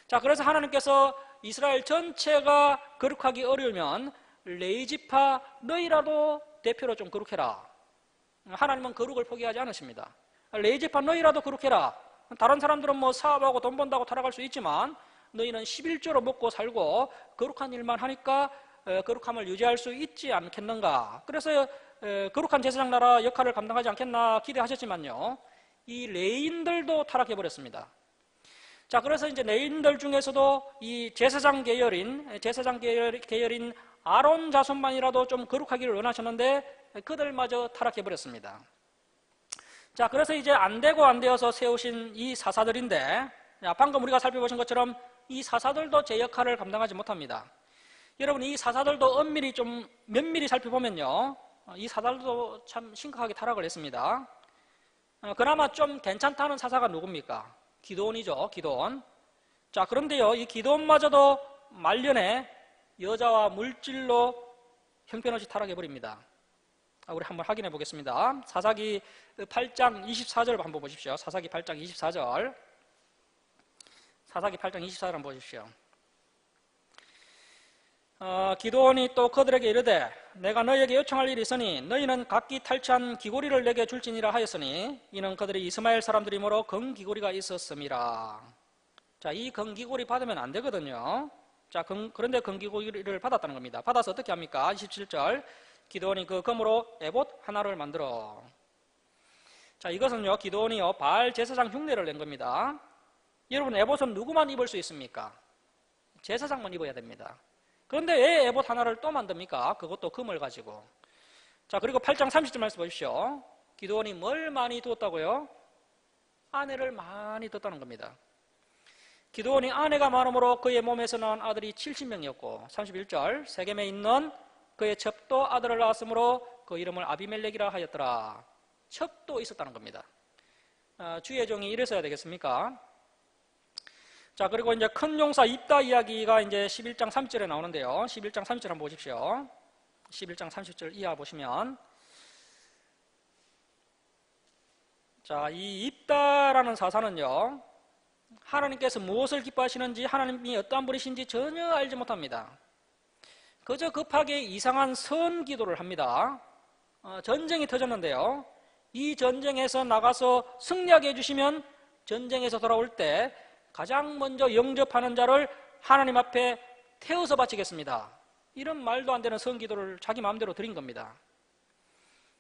자, 그래서 하나님께서 이스라엘 전체가 거룩하기 어려우면 레위지파 너희라도 대표로 좀 거룩해라. 하나님은 거룩을 포기하지 않으십니다. 레위지파 너희라도 거룩해라. 다른 사람들은 사업하고 돈 번다고 타락할 수 있지만 너희는 11조로 먹고 살고 거룩한 일만 하니까 거룩함을 유지할 수 있지 않겠는가. 그래서 거룩한 제사장 나라 역할을 감당하지 않겠나 기대하셨지만요, 이 레위인들도 타락해버렸습니다. 자, 그래서 이제 레위인들 중에서도 이 제사장 계열인 아론 자손만이라도 좀 거룩하기를 원하셨는데 그들마저 타락해버렸습니다. 자, 그래서 이제 안 되고 안 되어서 세우신 이 사사들인데, 방금 우리가 살펴보신 것처럼 이 사사들도 제 역할을 감당하지 못합니다. 여러분, 이 사사들도 엄밀히 좀 면밀히 살펴보면요, 이 사사들도 참 심각하게 타락을 했습니다. 그나마 좀 괜찮다는 사사가 누굽니까? 기드온이죠. 기드온. 자, 그런데요, 이 기드온마저도 말년에 여자와 물질로 형편없이 타락해버립니다. 우리 한번 확인해 보겠습니다. 사사기 8장 24절 한번 보십시오. 사사기 8장 24절. 사사기 8장 24절 한번 보십시오. 기드온이 또 그들에게 이르되 내가 너희에게 요청할 일이 있으니 너희는 각기 탈취한 귀고리를 내게 줄지니라 하였으니 이는 그들이 이스마엘 사람들이므로 금귀고리가 있었음이라. 자, 이 금귀고리 받으면 안 되거든요. 자, 그런데 금귀고리를 받았다는 겁니다. 받아서 어떻게 합니까? 27절. 기드온이 그 금으로 에봇 하나를 만들어. 자, 이것은요, 기드온이요, 바알 제사장 흉내를 낸 겁니다. 여러분, 에봇은 누구만 입을 수 있습니까? 제사장만 입어야 됩니다. 그런데 왜 에봇 하나를 또 만듭니까? 그것도 금을 가지고. 자, 그리고 8장 30절 말씀 보십시오. 기드온이 뭘 많이 두었다고요? 아내를 많이 뒀다는 겁니다. 기드온이 아내가 많음으로 그의 몸에서 낳은 아들이 70명이었고 31절 세겜에 있는 그의 첩도 아들을 낳았으므로 그 이름을 아비멜렉이라 하였더라. 첩도 있었다는 겁니다. 주의 종이 이랬어야 되겠습니까? 자, 그리고 이제 큰 용사 입다 이야기가 이제 11장 30절에 나오는데요. 11장 30절 한번 보십시오. 11장 30절 이하 보시면, 자, 이 입다라는 사사는요, 하나님께서 무엇을 기뻐하시는지, 하나님이 어떠한 분이신지 전혀 알지 못합니다. 그저 급하게 이상한 선 기도를 합니다. 전쟁이 터졌는데요, 이 전쟁에서 나가서 승리하게 해주시면 전쟁에서 돌아올 때 가장 먼저 영접하는 자를 하나님 앞에 태워서 바치겠습니다. 이런 말도 안 되는 선기도를 자기 마음대로 드린 겁니다.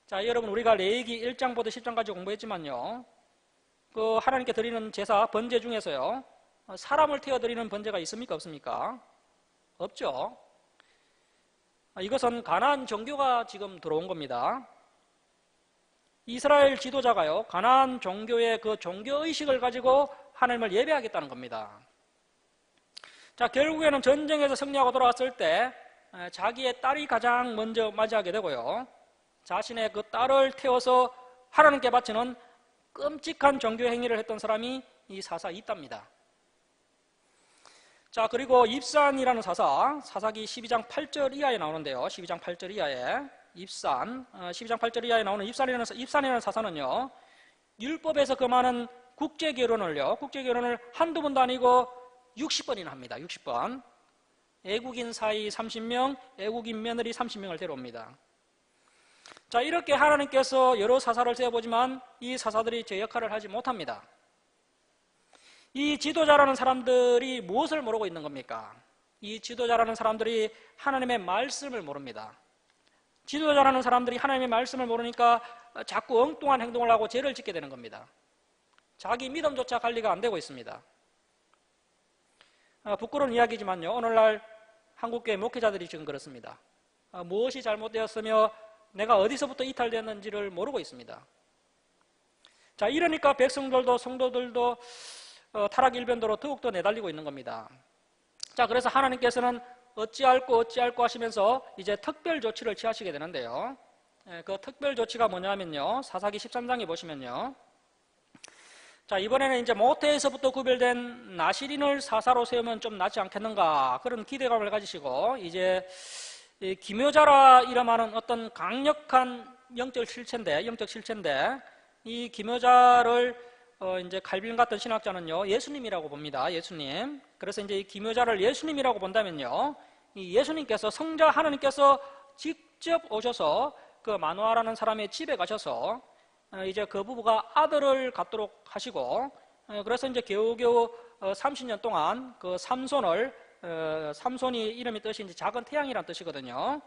자, 여러분, 우리가 레위기 1장부터 10장까지 공부했지만요, 그 하나님께 드리는 제사 번제 중에서요, 사람을 태워 드리는 번제가 있습니까? 없습니까? 없죠. 이것은 가나안 종교가 지금 들어온 겁니다. 이스라엘 지도자가요, 가나안 종교의 그 종교의식을 가지고 하나님을 예배하겠다는 겁니다. 자, 결국에는 전쟁에서 승리하고 돌아왔을 때 자기의 딸이 가장 먼저 맞이하게 되고요, 자신의 그 딸을 태워서 하나님께 바치는 끔찍한 종교 행위를 했던 사람이 이 사사 입다입니다. 자, 그리고 입산이라는 사사, 사사기 12장 8절 이하에 나오는데요, 12장 8절 이하에 입산, 12장 8절 이하에 나오는 입산이라는 사사는요, 율법에서 금하는 국제결혼을 한두 번도 아니고 60번이나 합니다. 60번. 애국인 사이 30명, 애국인 며느리 30명을 데려옵니다. 자, 이렇게 하나님께서 여러 사사를 세워보지만 이 사사들이 제 역할을 하지 못합니다. 이 지도자라는 사람들이 무엇을 모르고 있는 겁니까? 이 지도자라는 사람들이 하나님의 말씀을 모릅니다. 지도자라는 사람들이 하나님의 말씀을 모르니까 자꾸 엉뚱한 행동을 하고 죄를 짓게 되는 겁니다. 자기 믿음조차 관리가 안 되고 있습니다. 부끄러운 이야기지만요, 오늘날 한국교회 목회자들이 지금 그렇습니다. 무엇이 잘못되었으며 내가 어디서부터 이탈되었는지를 모르고 있습니다. 자, 이러니까 백성들도 성도들도 타락 일변도로 더욱더 내달리고 있는 겁니다. 자, 그래서 하나님께서는 어찌할꼬 하시면서 이제 특별 조치를 취하시게 되는데요, 그 특별 조치가 뭐냐면요, 사사기 13장에 보시면요, 자, 이번에는 이제 모태에서부터 구별된 나시린을 사사로 세우면 좀 낫지 않겠는가, 그런 기대감을 가지시고 이제 기묘자라 이름하는 어떤 강력한 영적 실체인데 이 기묘자를 이제 칼빈 같은 신학자는요, 예수님이라고 봅니다. 예수님. 그래서 이제 이 기묘자를 예수님이라고 본다면요, 이 예수님께서, 성자 하나님께서 직접 오셔서 그 마누아라는 사람의 집에 가셔서 이제 그 부부가 아들을 갖도록 하시고, 그래서 이제 겨우겨우 30년 동안 그 삼손이 이름이 뜻이 이제 작은 태양이라는 뜻이거든요.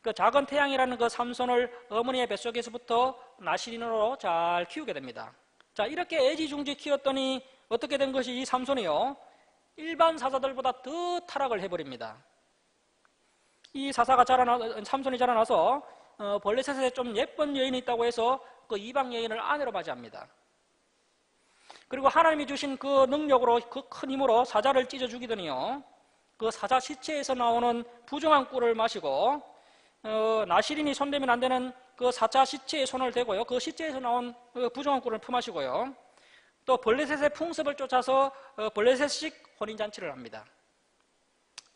그 작은 태양이라는 그 삼손을 어머니의 뱃속에서부터 나시린으로 잘 키우게 됩니다. 자, 이렇게 애지중지 키웠더니 어떻게 된 것이, 이 삼손이요, 일반 사사들보다 더 타락을 해버립니다. 이 삼손이 자라나서 블레셋에 좀 예쁜 여인이 있다고 해서 그 이방 여인을 아내로 맞이합니다. 그리고 하나님이 주신 그 능력으로, 그 큰 힘으로 사자를 찢어 죽이더니요, 그 사자 시체에서 나오는 부정한 꿀을 마시고 나시린이 손대면 안 되는 그 사자 시체에 손을 대고요. 그 시체에서 나온 그 부정한 꿀을 품하시고요. 또 블레셋의 풍습을 쫓아서 블레셋식 혼인잔치를 합니다.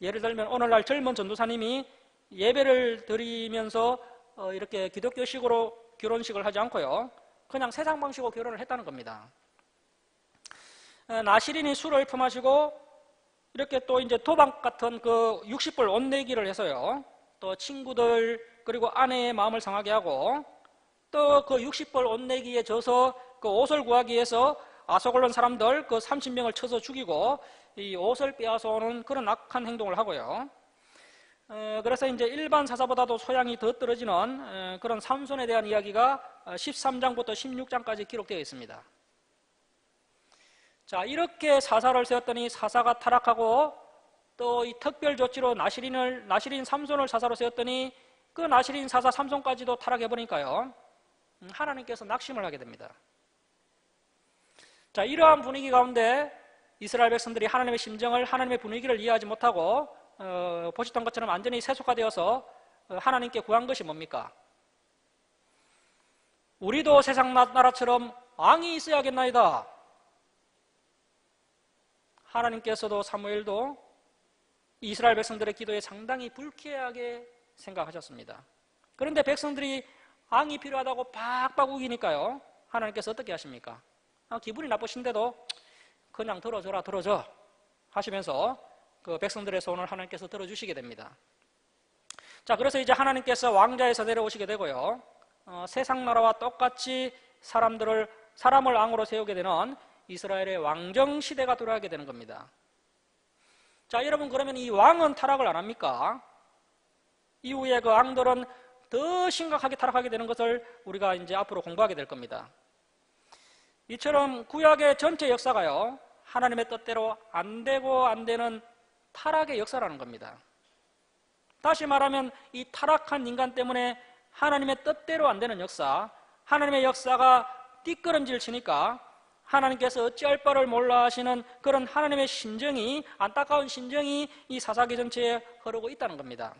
예를 들면 오늘날 젊은 전도사님이 예배를 드리면서 이렇게 기독교식으로 결혼식을 하지 않고요. 그냥 세상 방식으로 결혼을 했다는 겁니다. 나시린이 술을 품하시고 이렇게 또 이제 도박 같은 그 60불 옷 내기를 해서요. 또 친구들 그리고 아내의 마음을 상하게 하고 또 그 60불 옷 내기에 져서 그 옷을 구하기 위해서 아소글론 사람들 그 30명을 쳐서 죽이고 이 옷을 빼앗아 오는 그런 악한 행동을 하고요. 그래서 이제 일반 사사보다도 소양이 더 떨어지는 그런 삼손에 대한 이야기가 13장부터 16장까지 기록되어 있습니다. 자, 이렇게 사사를 세웠더니 사사가 타락하고 또 이 특별 조치로 나시린 삼손을 사사로 세웠더니 그 나시린 사사 삼손까지도 타락해버리니까요. 하나님께서 낙심을 하게 됩니다. 자, 이러한 분위기 가운데 이스라엘 백성들이 하나님의 심정을, 하나님의 분위기를 이해하지 못하고 보셨던 것처럼 완전히 세속화되어서 하나님께 구한 것이 뭡니까? 우리도 세상 나라처럼 왕이 있어야겠나이다. 하나님께서도 사무엘도 이스라엘 백성들의 기도에 상당히 불쾌하게 생각하셨습니다. 그런데 백성들이 왕이 필요하다고 박박 우기니까요. 하나님께서 어떻게 하십니까? 기분이 나쁘신데도 그냥 들어줘 하시면서 그 백성들의 소원을 하나님께서 들어주시게 됩니다. 자, 그래서 이제 하나님께서 왕자에서 내려오시게 되고요. 세상 나라와 똑같이 사람을 왕으로 세우게 되는 이스라엘의 왕정 시대가 돌아가게 되는 겁니다. 자, 여러분, 그러면 이 왕은 타락을 안 합니까? 이후에 그 왕들은 더 심각하게 타락하게 되는 것을 우리가 이제 앞으로 공부하게 될 겁니다. 이처럼 구약의 전체 역사가요, 하나님의 뜻대로 안 되고 안 되는 타락의 역사라는 겁니다. 다시 말하면 이 타락한 인간 때문에 하나님의 뜻대로 안 되는 역사, 하나님의 역사가 뒷걸음질 치니까 하나님께서 어찌할 바를 몰라 하시는 그런 하나님의 심정이, 안타까운 심정이 이 사사기 전체에 흐르고 있다는 겁니다.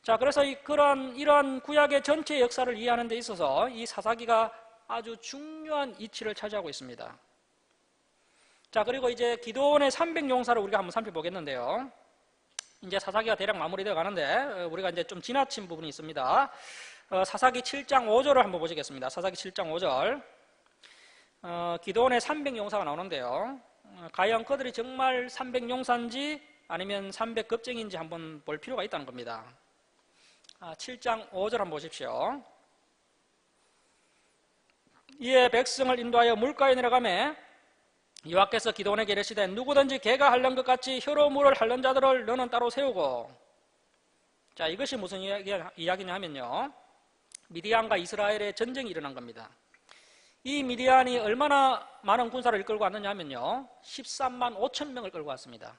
자, 그래서 이러한 구약의 전체 역사를 이해하는 데 있어서 이 사사기가 아주 중요한 이치를 차지하고 있습니다. 자, 그리고 이제 기드온의 300용사를 우리가 한번 살펴보겠는데요. 이제 사사기가 대략 마무리되어 가는데 우리가 이제 좀 지나친 부분이 있습니다. 사사기 7장 5절을 한번 보시겠습니다. 사사기 7장 5절. 기드온의 300용사가 나오는데요. 과연 그들이 정말 300용사인지 아니면 300겁쟁인지 한번 볼 필요가 있다는 겁니다. 7장 5절 한번 보십시오. 이에 백성을 인도하여 물가에 내려가매 여호와께서 기드온에게 이르시되 누구든지 개가 핥는 것 같이 혀로 물을 핥는 자들을 너는 따로 세우고. 자, 이것이 무슨 이야기냐 하면요, 미디안과 이스라엘의 전쟁이 일어난 겁니다. 이 미디안이 얼마나 많은 군사를 이끌고 왔느냐 하면요, 13만 5천 명을 끌고 왔습니다.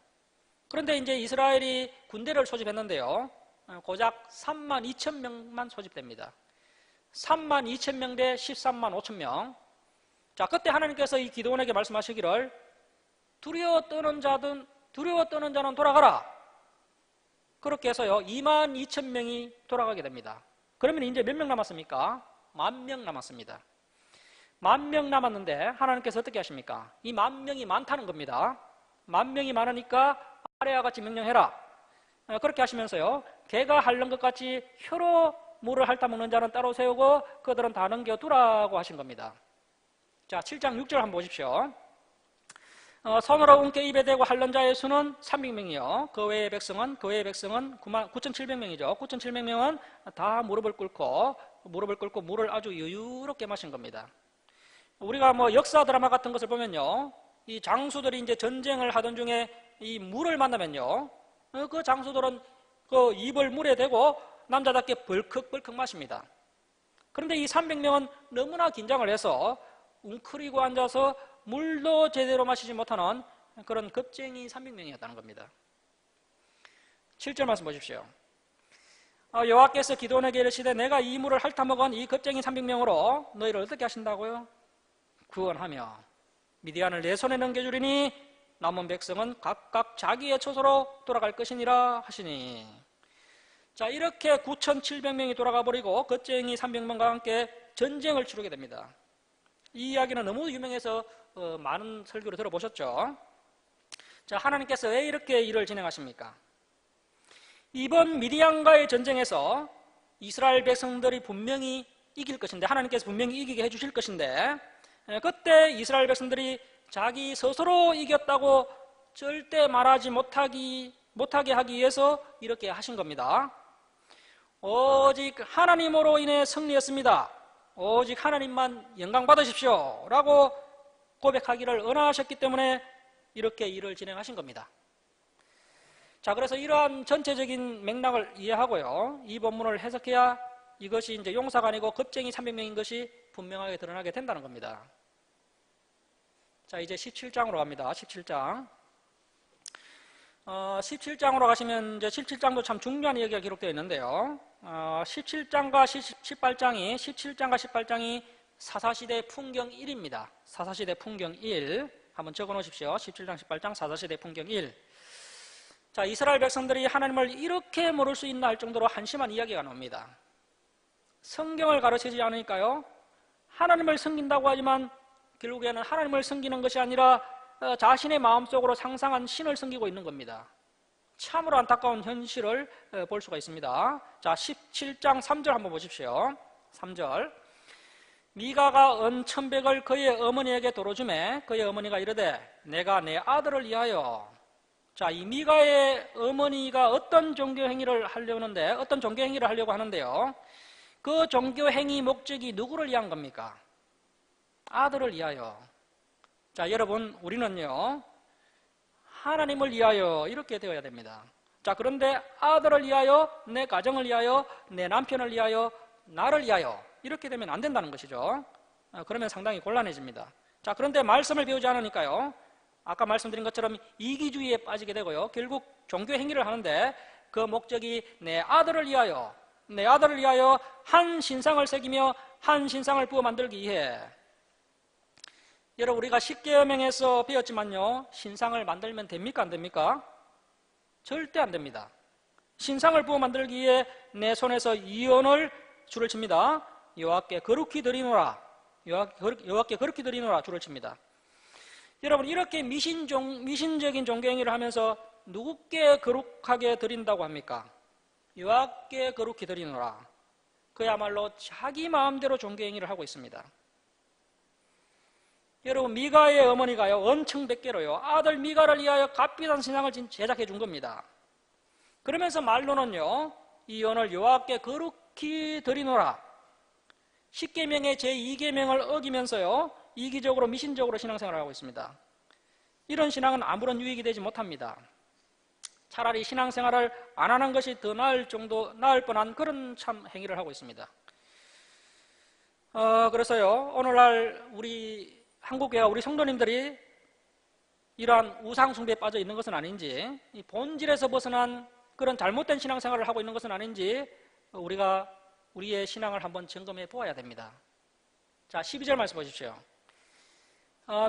그런데 이제 이스라엘이 군대를 소집했는데요, 고작 3만 2천 명만 소집됩니다. 3만 2천 명 대 13만 5천 명. 자, 그때 하나님께서 이 기드온에게 말씀하시기를 두려워 떠는 자는 돌아가라. 그렇게 해서요, 2만 2천 명이 돌아가게 됩니다. 그러면 이제 몇 명 남았습니까? 10,000명 남았습니다. 10,000명 남았는데 하나님께서 어떻게 하십니까? 이 10,000명이 많다는 겁니다. 10,000명이 많으니까 아래와 같이 명령해라. 그렇게 하시면서요, 개가 핥는 것 같이 혀로 물을 핥아 먹는 자는 따로 세우고 그들은 다 넘겨두라고 하신 겁니다. 자, 7장 6절 한번 보십시오. 손으로 운깨 입에 대고 핥는 자의 수는 300명이요. 그 외의 백성은 9,700명이죠. 9,700명은 다 무릎을 꿇고 물을 아주 여유롭게 마신 겁니다. 우리가 뭐 역사 드라마 같은 것을 보면요, 이 장수들이 이제 전쟁을 하던 중에 이 물을 만나면요, 그 장수들은 그 입을 물에 대고 남자답게 벌컥벌컥 마십니다. 그런데 이 300명은 너무나 긴장을 해서 웅크리고 앉아서 물도 제대로 마시지 못하는 그런 겁쟁이 300명이었다는 겁니다. 7절 말씀 보십시오. 여호와께서 기드온에게 이르시되 내가 이 물을 핥아먹은 이 겁쟁이 300명으로 너희를 어떻게 하신다고요? 구원하며 미디안을 내 손에 넘겨주리니 남은 백성은 각각 자기의 처소로 돌아갈 것이니라 하시니. 자, 이렇게 9,700명이 돌아가 버리고 겁쟁이 300명과 함께 전쟁을 치르게 됩니다. 이 이야기는 너무 유명해서 많은 설교를 들어보셨죠? 자, 하나님께서 왜 이렇게 일을 진행하십니까? 이번 미디안과의 전쟁에서 이스라엘 백성들이 분명히 이길 것인데, 하나님께서 분명히 이기게 해주실 것인데, 그때 이스라엘 백성들이 자기 스스로 이겼다고 절대 말하지 못하게 하기 위해서 이렇게 하신 겁니다. 오직 하나님으로 인해 승리했습니다. 오직 하나님만 영광 받으십시오 라고 고백하기를 언하셨기 때문에 이렇게 일을 진행하신 겁니다. 자, 그래서 이러한 전체적인 맥락을 이해하고요, 이 본문을 해석해야 이것이 이제 용사가 아니고 겁쟁이 300명인 것이 분명하게 드러나게 된다는 겁니다. 자, 이제 17장으로 갑니다. 17장. 17장으로 가시면 이제 17장도 참 중요한 이야기가 기록되어 있는데요. 17장과 18장이 사사시대 풍경 1입니다. 사사시대 풍경 1. 한번 적어 놓으십시오. 17장, 18장 사사시대 풍경 1. 자, 이스라엘 백성들이 하나님을 이렇게 모를 수 있나 할 정도로 한심한 이야기가 나옵니다. 성경을 가르치지 않으니까요, 하나님을 섬긴다고 하지만 결국에는 하나님을 섬기는 것이 아니라 자신의 마음속으로 상상한 신을 섬기고 있는 겁니다. 참으로 안타까운 현실을 볼 수가 있습니다. 자, 17장 3절 한번 보십시오. 3절. 미가가 은 1,100을 그의 어머니에게 도로 주매 그의 어머니가 이르되 내가 내 아들을 위하여. 자, 이 미가의 어머니가 어떤 종교행위를 하려고 하는데요, 그 종교행위 목적이 누구를 위한 겁니까? 아들을 위하여. 자, 여러분, 우리는요, 하나님을 위하여 이렇게 되어야 됩니다. 자, 그런데 아들을 위하여, 내 가정을 위하여, 내 남편을 위하여, 나를 위하여 이렇게 되면 안 된다는 것이죠. 그러면 상당히 곤란해집니다. 자, 그런데 말씀을 배우지 않으니까요, 아까 말씀드린 것처럼 이기주의에 빠지게 되고요, 결국 종교 행위를 하는데 그 목적이 내 아들을 위하여 한 신상을 새기며 한 신상을 부어 만들기 위해. 여러분, 우리가 십계명에서 배웠지만요, 신상을 만들면 됩니까? 안 됩니까? 절대 안 됩니다. 신상을 부어 만들기 위해 내 손에서 이언을 줄을 칩니다. 여호와께 거룩히 드리노라. 여호와께 거룩히 드리노라 줄을 칩니다. 여러분, 이렇게 미신적인 종교행위를 하면서 누구께 거룩하게 드린다고 합니까? 여호와께 거룩히 드리노라. 그야말로 자기 마음대로 종교행위를 하고 있습니다. 여러분, 미가의 어머니가요, 엄청 100개로요 아들 미가를 위하여 값비싼 신상을 제작해 준 겁니다. 그러면서 말로는요, 이 언을 여호와께 거룩히 드리노라. 십계명의 제2계명을 어기면서요, 이기적으로 미신적으로 신앙생활을 하고 있습니다. 이런 신앙은 아무런 유익이 되지 못합니다. 차라리 신앙생활을 안 하는 것이 더 나을 뻔한 그런 참 행위를 하고 있습니다. 그래서요, 오늘날 우리 한국교회와 우리 성도님들이 이러한 우상숭배에 빠져 있는 것은 아닌지, 이 본질에서 벗어난 그런 잘못된 신앙생활을 하고 있는 것은 아닌지 우리가 우리의 신앙을 한번 점검해 보아야 됩니다. 자, 12절 말씀 보십시오.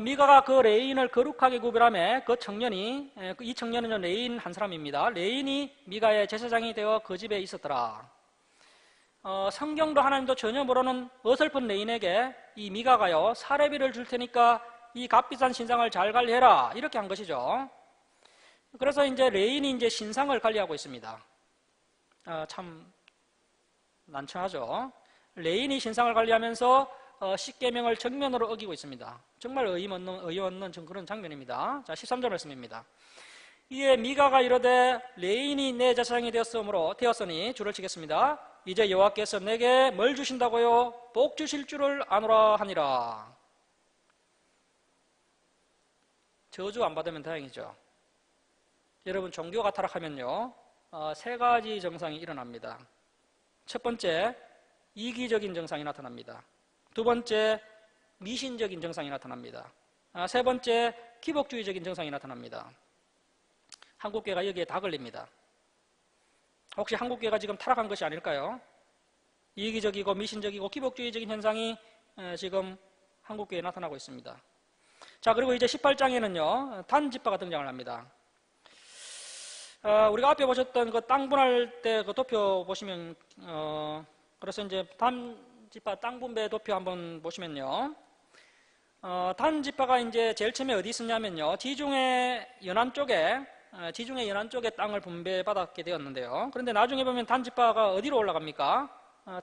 미가가 그 레인을 거룩하게 구별하며 그 청년이, 이 청년은 레인 한 사람입니다. 레인이 미가의 제사장이 되어 그 집에 있었더라. 성경도 하나님도 전혀 모르는 어설픈 레인에게 이 미가가요, 사례비를 줄 테니까 이 값비싼 신상을 잘 관리해라 이렇게 한 것이죠. 그래서 이제 레인이 이제 신상을 관리하고 있습니다. 참 난처하죠. 레인이 신상을 관리하면서 십계명을 정면으로 어기고 있습니다. 정말 어이없는 그런 장면입니다. 자, 13절 말씀입니다. 이에 미가가 이르되 레인이 내 제사장이 되었으니 줄을 치겠습니다. 이제 여호와께서 내게 뭘 주신다고요? 복 주실 줄을 아노라 하니라. 저주 안 받으면 다행이죠. 여러분, 종교가 타락하면요, 세 가지 정상이 일어납니다. 첫 번째, 이기적인 정상이 나타납니다. 두 번째, 미신적인 정상이 나타납니다. 세 번째, 기복주의적인 정상이 나타납니다. 한국교회가 여기에 다 걸립니다. 혹시 한국교회가 지금 타락한 것이 아닐까요? 이기적이고 미신적이고 기복주의적인 현상이 지금 한국교회에 나타나고 있습니다. 자, 그리고 이제 18장에는요, 단지파가 등장을 합니다. 우리가 앞에 보셨던 그 땅 분할 때 그 도표 보시면, 그래서 이제 단지파 땅 분배 도표 한번 보시면요. 단지파가 이제 제일 처음에 어디 있었냐면요. 지중해 연안 쪽에 땅을 분배받았게 되었는데요. 그런데 나중에 보면 단지파가 어디로 올라갑니까?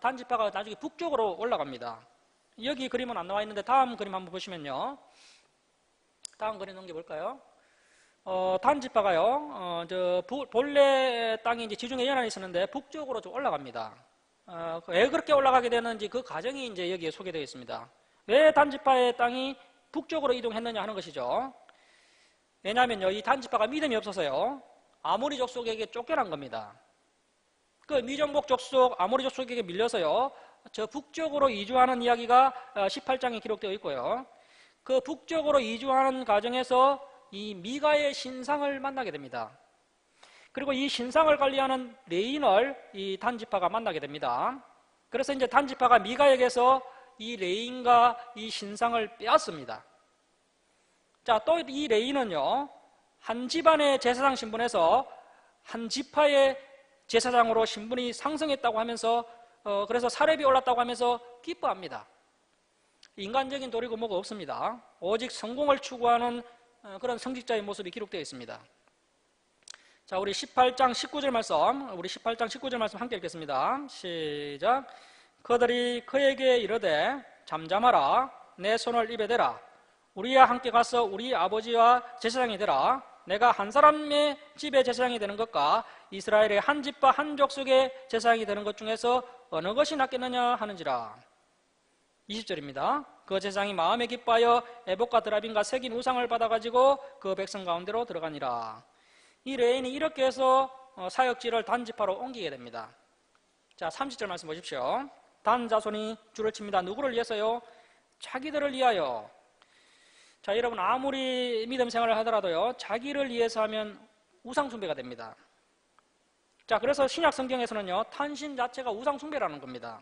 단지파가 나중에 북쪽으로 올라갑니다. 여기 그림은 안 나와 있는데 다음 그림 한번 보시면요. 다음 그림 넘겨볼까요? 단지파가요, 본래 땅이 이제 지중해 연안에 있었는데 북쪽으로 좀 올라갑니다. 왜 그렇게 올라가게 되는지 그 과정이 이제 여기에 소개되어 있습니다. 왜 단지파의 땅이 북쪽으로 이동했느냐 하는 것이죠. 왜냐하면요, 이 단지파가 믿음이 없어서요, 아모리 족속에게 쫓겨난 겁니다. 그 미정복 족속, 아모리 족속에게 밀려서요, 저 북쪽으로 이주하는 이야기가 18장에 기록되어 있고요. 그 북쪽으로 이주하는 과정에서 이 미가의 신상을 만나게 됩니다. 그리고 이 신상을 관리하는 레인을 이 단지파가 만나게 됩니다. 그래서 이제 단지파가 미가에게서 이 레인과 이 신상을 빼앗습니다. 자, 또 이 레인은요, 한 집안의 제사장 신분에서 한 지파의 제사장으로 신분이 상승했다고 하면서, 그래서 사렙이 올랐다고 하면서 기뻐합니다. 인간적인 도리고 뭐가 없습니다. 오직 성공을 추구하는 그런 성직자의 모습이 기록되어 있습니다. 자, 우리 18장 19절 말씀 함께 읽겠습니다. 시작. 그들이 그에게 이르되 잠잠하라, 내 손을 입에 대라, 우리와 함께 가서 우리 아버지와 제사장이 되라. 내가 한 사람의 집의 제사장이 되는 것과 이스라엘의 한 집과 한 족속의 제사장이 되는 것 중에서 어느 것이 낫겠느냐 하는지라. 20절입니다. 그 제사장이 마음에 기뻐하여 에봇과 드라빔과 새긴 우상을 받아가지고 그 백성 가운데로 들어가니라. 이 레인이 이렇게 해서 사역지를 단지파로 옮기게 됩니다. 자, 30절 말씀 보십시오. 단 자손이 줄을 칩니다. 누구를 위해서요? 자기들을 위하여. 자, 여러분, 아무리 믿음 생활을 하더라도요, 자기를 위해서 하면 우상숭배가 됩니다. 자, 그래서 신약 성경에서는요, 탄신 자체가 우상숭배라는 겁니다.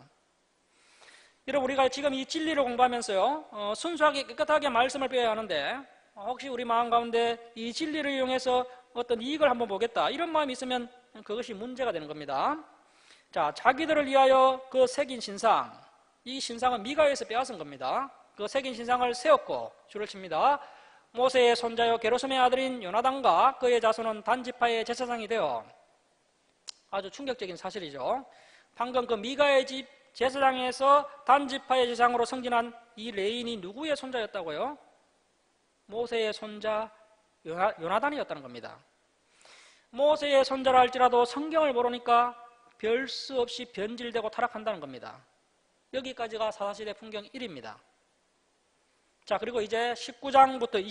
여러분, 우리가 지금 이 진리를 공부하면서요, 순수하게 깨끗하게 말씀을 배워야 하는데, 혹시 우리 마음 가운데 이 진리를 이용해서 어떤 이익을 한번 보겠다, 이런 마음이 있으면 그것이 문제가 되는 겁니다. 자, 자기들을 위하여 그 새긴 신상, 이 신상은 미가에서 빼앗은 겁니다. 그 새긴 신상을 세웠고 줄을 칩니다. 모세의 손자요 게르솜의 아들인 요나단과 그의 자손은 단지파의 제사장이 되어. 아주 충격적인 사실이죠. 방금 그 미가의 집 제사장에서 단지파의 제사장으로 승진한 이 레인이 누구의 손자였다고요? 모세의 손자 요나단이었다는 겁니다. 모세의 손자라 할지라도 성경을 모르니까 별 수 없이 변질되고 타락한다는 겁니다. 여기까지가 사사시대 풍경 1입니다. 자, 그리고 이제 19장부터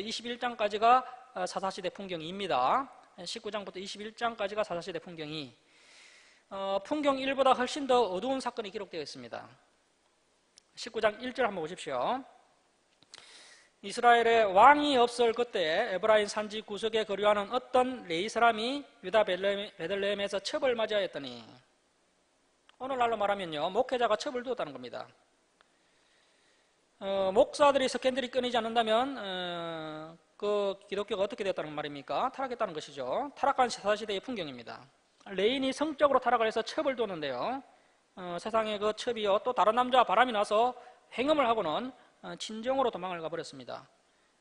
21장까지가 사사시대 풍경 2입니다. 19장부터 21장까지가 사사시대 풍경 2. 풍경 1보다 훨씬 더 어두운 사건이 기록되어 있습니다. 19장 1절 한번 보십시오. 이스라엘의 왕이 없을 그때 에브라임 산지 구석에 거류하는 어떤 레위 사람이 유다 베들레헴에서 첩을 맞이하였더니, 오늘날로 말하면요, 목회자가 첩을 두었다는 겁니다. 목사들이 스캔들이 끊이지 않는다면 그 기독교가 어떻게 됐다는 말입니까? 타락했다는 것이죠. 타락한 사사시대의 풍경입니다. 레인이 성적으로 타락을 해서 첩을 두었는데요, 세상에 그 첩이요, 또 다른 남자와 바람이 나서 행음을 하고는 진정으로 도망을 가버렸습니다.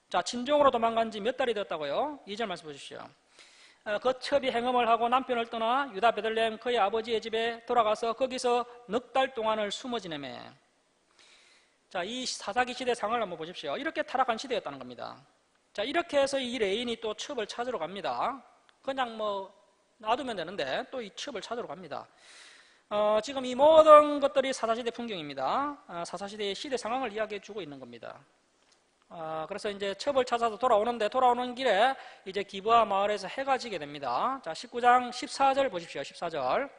자, 진정으로 도망간 지 몇 달이 되었다고요? 2절 말씀 보십시오. 그 첩이 행음을 하고 남편을 떠나 유다 베들레헴 그의 아버지의 집에 돌아가서 거기서 넉 달 동안을 숨어 지내매. 자, 이 사사기 시대 상황을 한번 보십시오. 이렇게 타락한 시대였다는 겁니다. 자, 이렇게 해서 이 레인이 또 첩을 찾으러 갑니다. 그냥 뭐 놔두면 되는데 또 이 첩을 찾으러 갑니다. 지금 이 모든 것들이 사사시대 풍경입니다. 사사시대의 시대 상황을 이야기해 주고 있는 겁니다. 그래서 이제 첩을 찾아서 돌아오는 길에 이제 기브아 마을에서 해가 지게 됩니다. 자, 19장 14절 보십시오. 14절.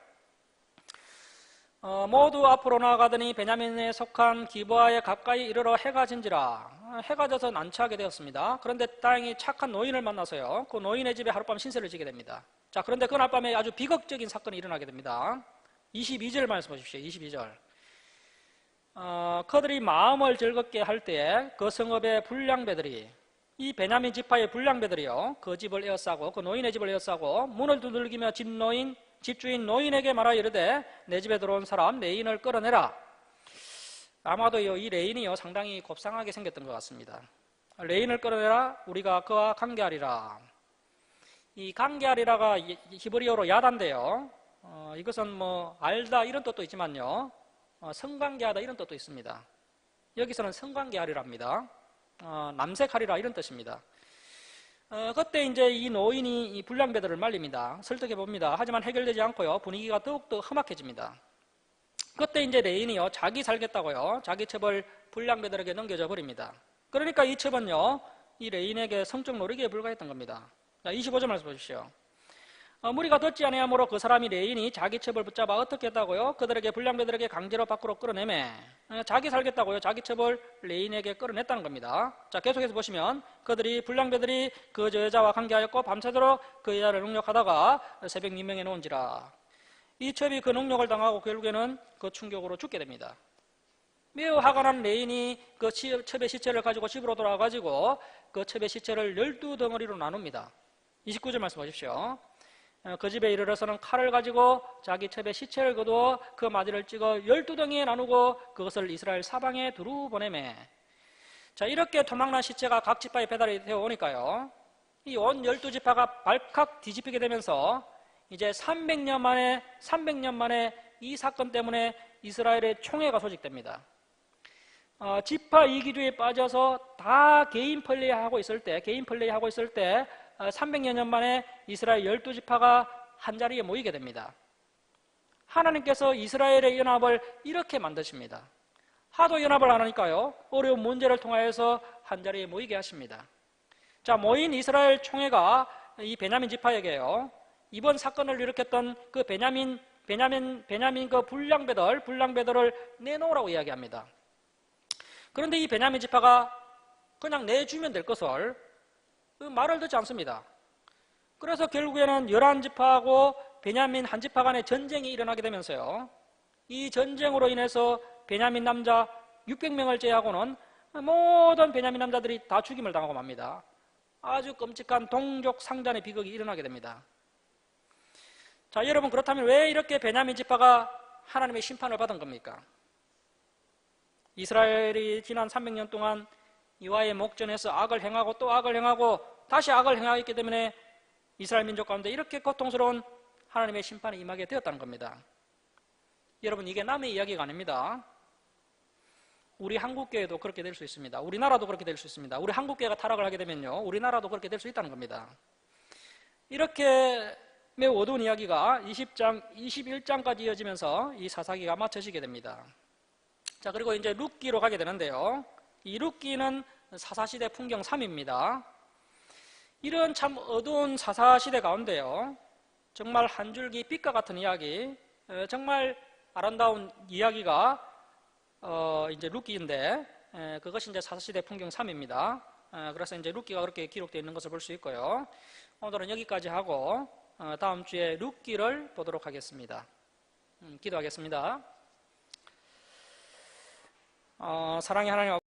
모두 앞으로 나아가더니 베냐민에 속한 기브아에 가까이 이르러 해가 진지라. 해가 져서 난처하게 되었습니다. 그런데 다행히 착한 노인을 만나서요, 그 노인의 집에 하룻밤 신세를 지게 됩니다. 자, 그런데 그날 밤에 아주 비극적인 사건이 일어나게 됩니다. 22절 말씀 보십시오. 22절. 그들이 마음을 즐겁게 할 때에 그 성읍의 불량배들이, 이 베냐민 지파의 불량배들이요, 그 집을 에워싸고 그 노인의 집을 에워싸고 문을 두들기며 집주인 노인에게 말하여 이르되 내 집에 들어온 사람 레인을 끌어내라. 아마도요, 이 레인이요 상당히 곱상하게 생겼던 것 같습니다. 레인을 끌어내라, 우리가 그와 관계하리라. 이 관계하리라가 히브리어로 야단데요, 이것은 뭐 알다 이런 뜻도 있지만요, 성관계하다 이런 뜻도 있습니다. 여기서는 성관계하리랍니다. 남색하리라 이런 뜻입니다. 그때 이제 이 노인이 이 불량배들을 말립니다. 설득해 봅니다. 하지만 해결되지 않고요, 분위기가 더욱더 험악해집니다. 그때 이제 레인이요, 자기 살겠다고요, 자기 첩을 불량배들에게 넘겨줘 버립니다. 그러니까 이 첩은요, 이 레인에게 성적 놀이기에 불과했던 겁니다. 자, 25절 말씀 보십시오. 무리가 듣지 아니하므로 그 사람이 레인이 자기 첩을 붙잡아 어떻게 했다고요? 그들에게 불량배들에게 강제로 밖으로 끌어내매. 자기 살겠다고요, 자기 첩을 레인에게 끌어냈다는 겁니다. 자, 계속해서 보시면 불량배들이 그 여자와 관계하였고 밤새도록 그 여자를 능욕하다가 새벽 미명에 놓은지라. 이 첩이 그 능욕을 당하고 결국에는 그 충격으로 죽게 됩니다. 매우 화가 난 레인이 그 첩의 시체를 가지고 집으로 돌아가지고 그 첩의 시체를 12덩어리로 나눕니다. 29절 말씀 보십시오. 그 집에 이르러서는 칼을 가지고 자기 첩의 시체를 거두어 그 마디를 찍어 12덩이에 나누고 그것을 이스라엘 사방에 두루 보내매. 자, 이렇게 도망난 시체가 각 지파에 배달이 되어 오니까요, 이 온 12지파가 발칵 뒤집히게 되면서 이제 300년 만에 이 사건 때문에 이스라엘의 총회가 소집됩니다. 지파 이기주의에 빠져서 다 개인 플레이하고 있을 때 300여 년 만에 이스라엘 12지파가 한자리에 모이게 됩니다. 하나님께서 이스라엘의 연합을 이렇게 만드십니다. 하도 연합을 안 하니까요, 어려운 문제를 통하여서 한자리에 모이게 하십니다. 자, 모인 이스라엘 총회가 이 베냐민 지파에게요, 이번 사건을 일으켰던 그 베냐민 그 불량배들을 내놓으라고 이야기합니다. 그런데 이 베냐민 지파가 그냥 내주면 될 것을 말을 듣지 않습니다. 그래서 결국에는 11지파하고 베냐민 한 지파 간의 전쟁이 일어나게 되면서요, 이 전쟁으로 인해서 베냐민 남자 600명을 제외하고는 모든 베냐민 남자들이 다 죽임을 당하고 맙니다. 아주 끔찍한 동족 상잔의 비극이 일어나게 됩니다. 자, 여러분, 그렇다면 왜 이렇게 베냐민 지파가 하나님의 심판을 받은 겁니까? 이스라엘이 지난 300년 동안 이와의 목전에서 악을 행하고 또 악을 행하고 다시 악을 행하기 때문에 이스라엘 민족 가운데 이렇게 고통스러운 하나님의 심판이 임하게 되었다는 겁니다. 여러분, 이게 남의 이야기가 아닙니다. 우리 한국교회도 그렇게 될 수 있습니다. 우리나라도 그렇게 될 수 있습니다. 우리 한국교회가 타락을 하게 되면요, 우리나라도 그렇게 될 수 있다는 겁니다. 이렇게 매우 어두운 이야기가 21장까지 이어지면서 이 사사기가 마쳐지게 됩니다. 자, 그리고 이제 룻기로 가게 되는데요, 이 룻기는 사사시대 풍경 3입니다. 이런 참 어두운 사사시대 가운데요, 정말 한 줄기 빛과 같은 이야기, 정말 아름다운 이야기가 이제 룻기인데, 그것이 이제 사사시대 풍경 3입니다. 그래서 이제 룻기가 그렇게 기록되어 있는 것을 볼 수 있고요. 오늘은 여기까지 하고 다음 주에 룻기를 보도록 하겠습니다. 기도하겠습니다. 사랑의 하나님,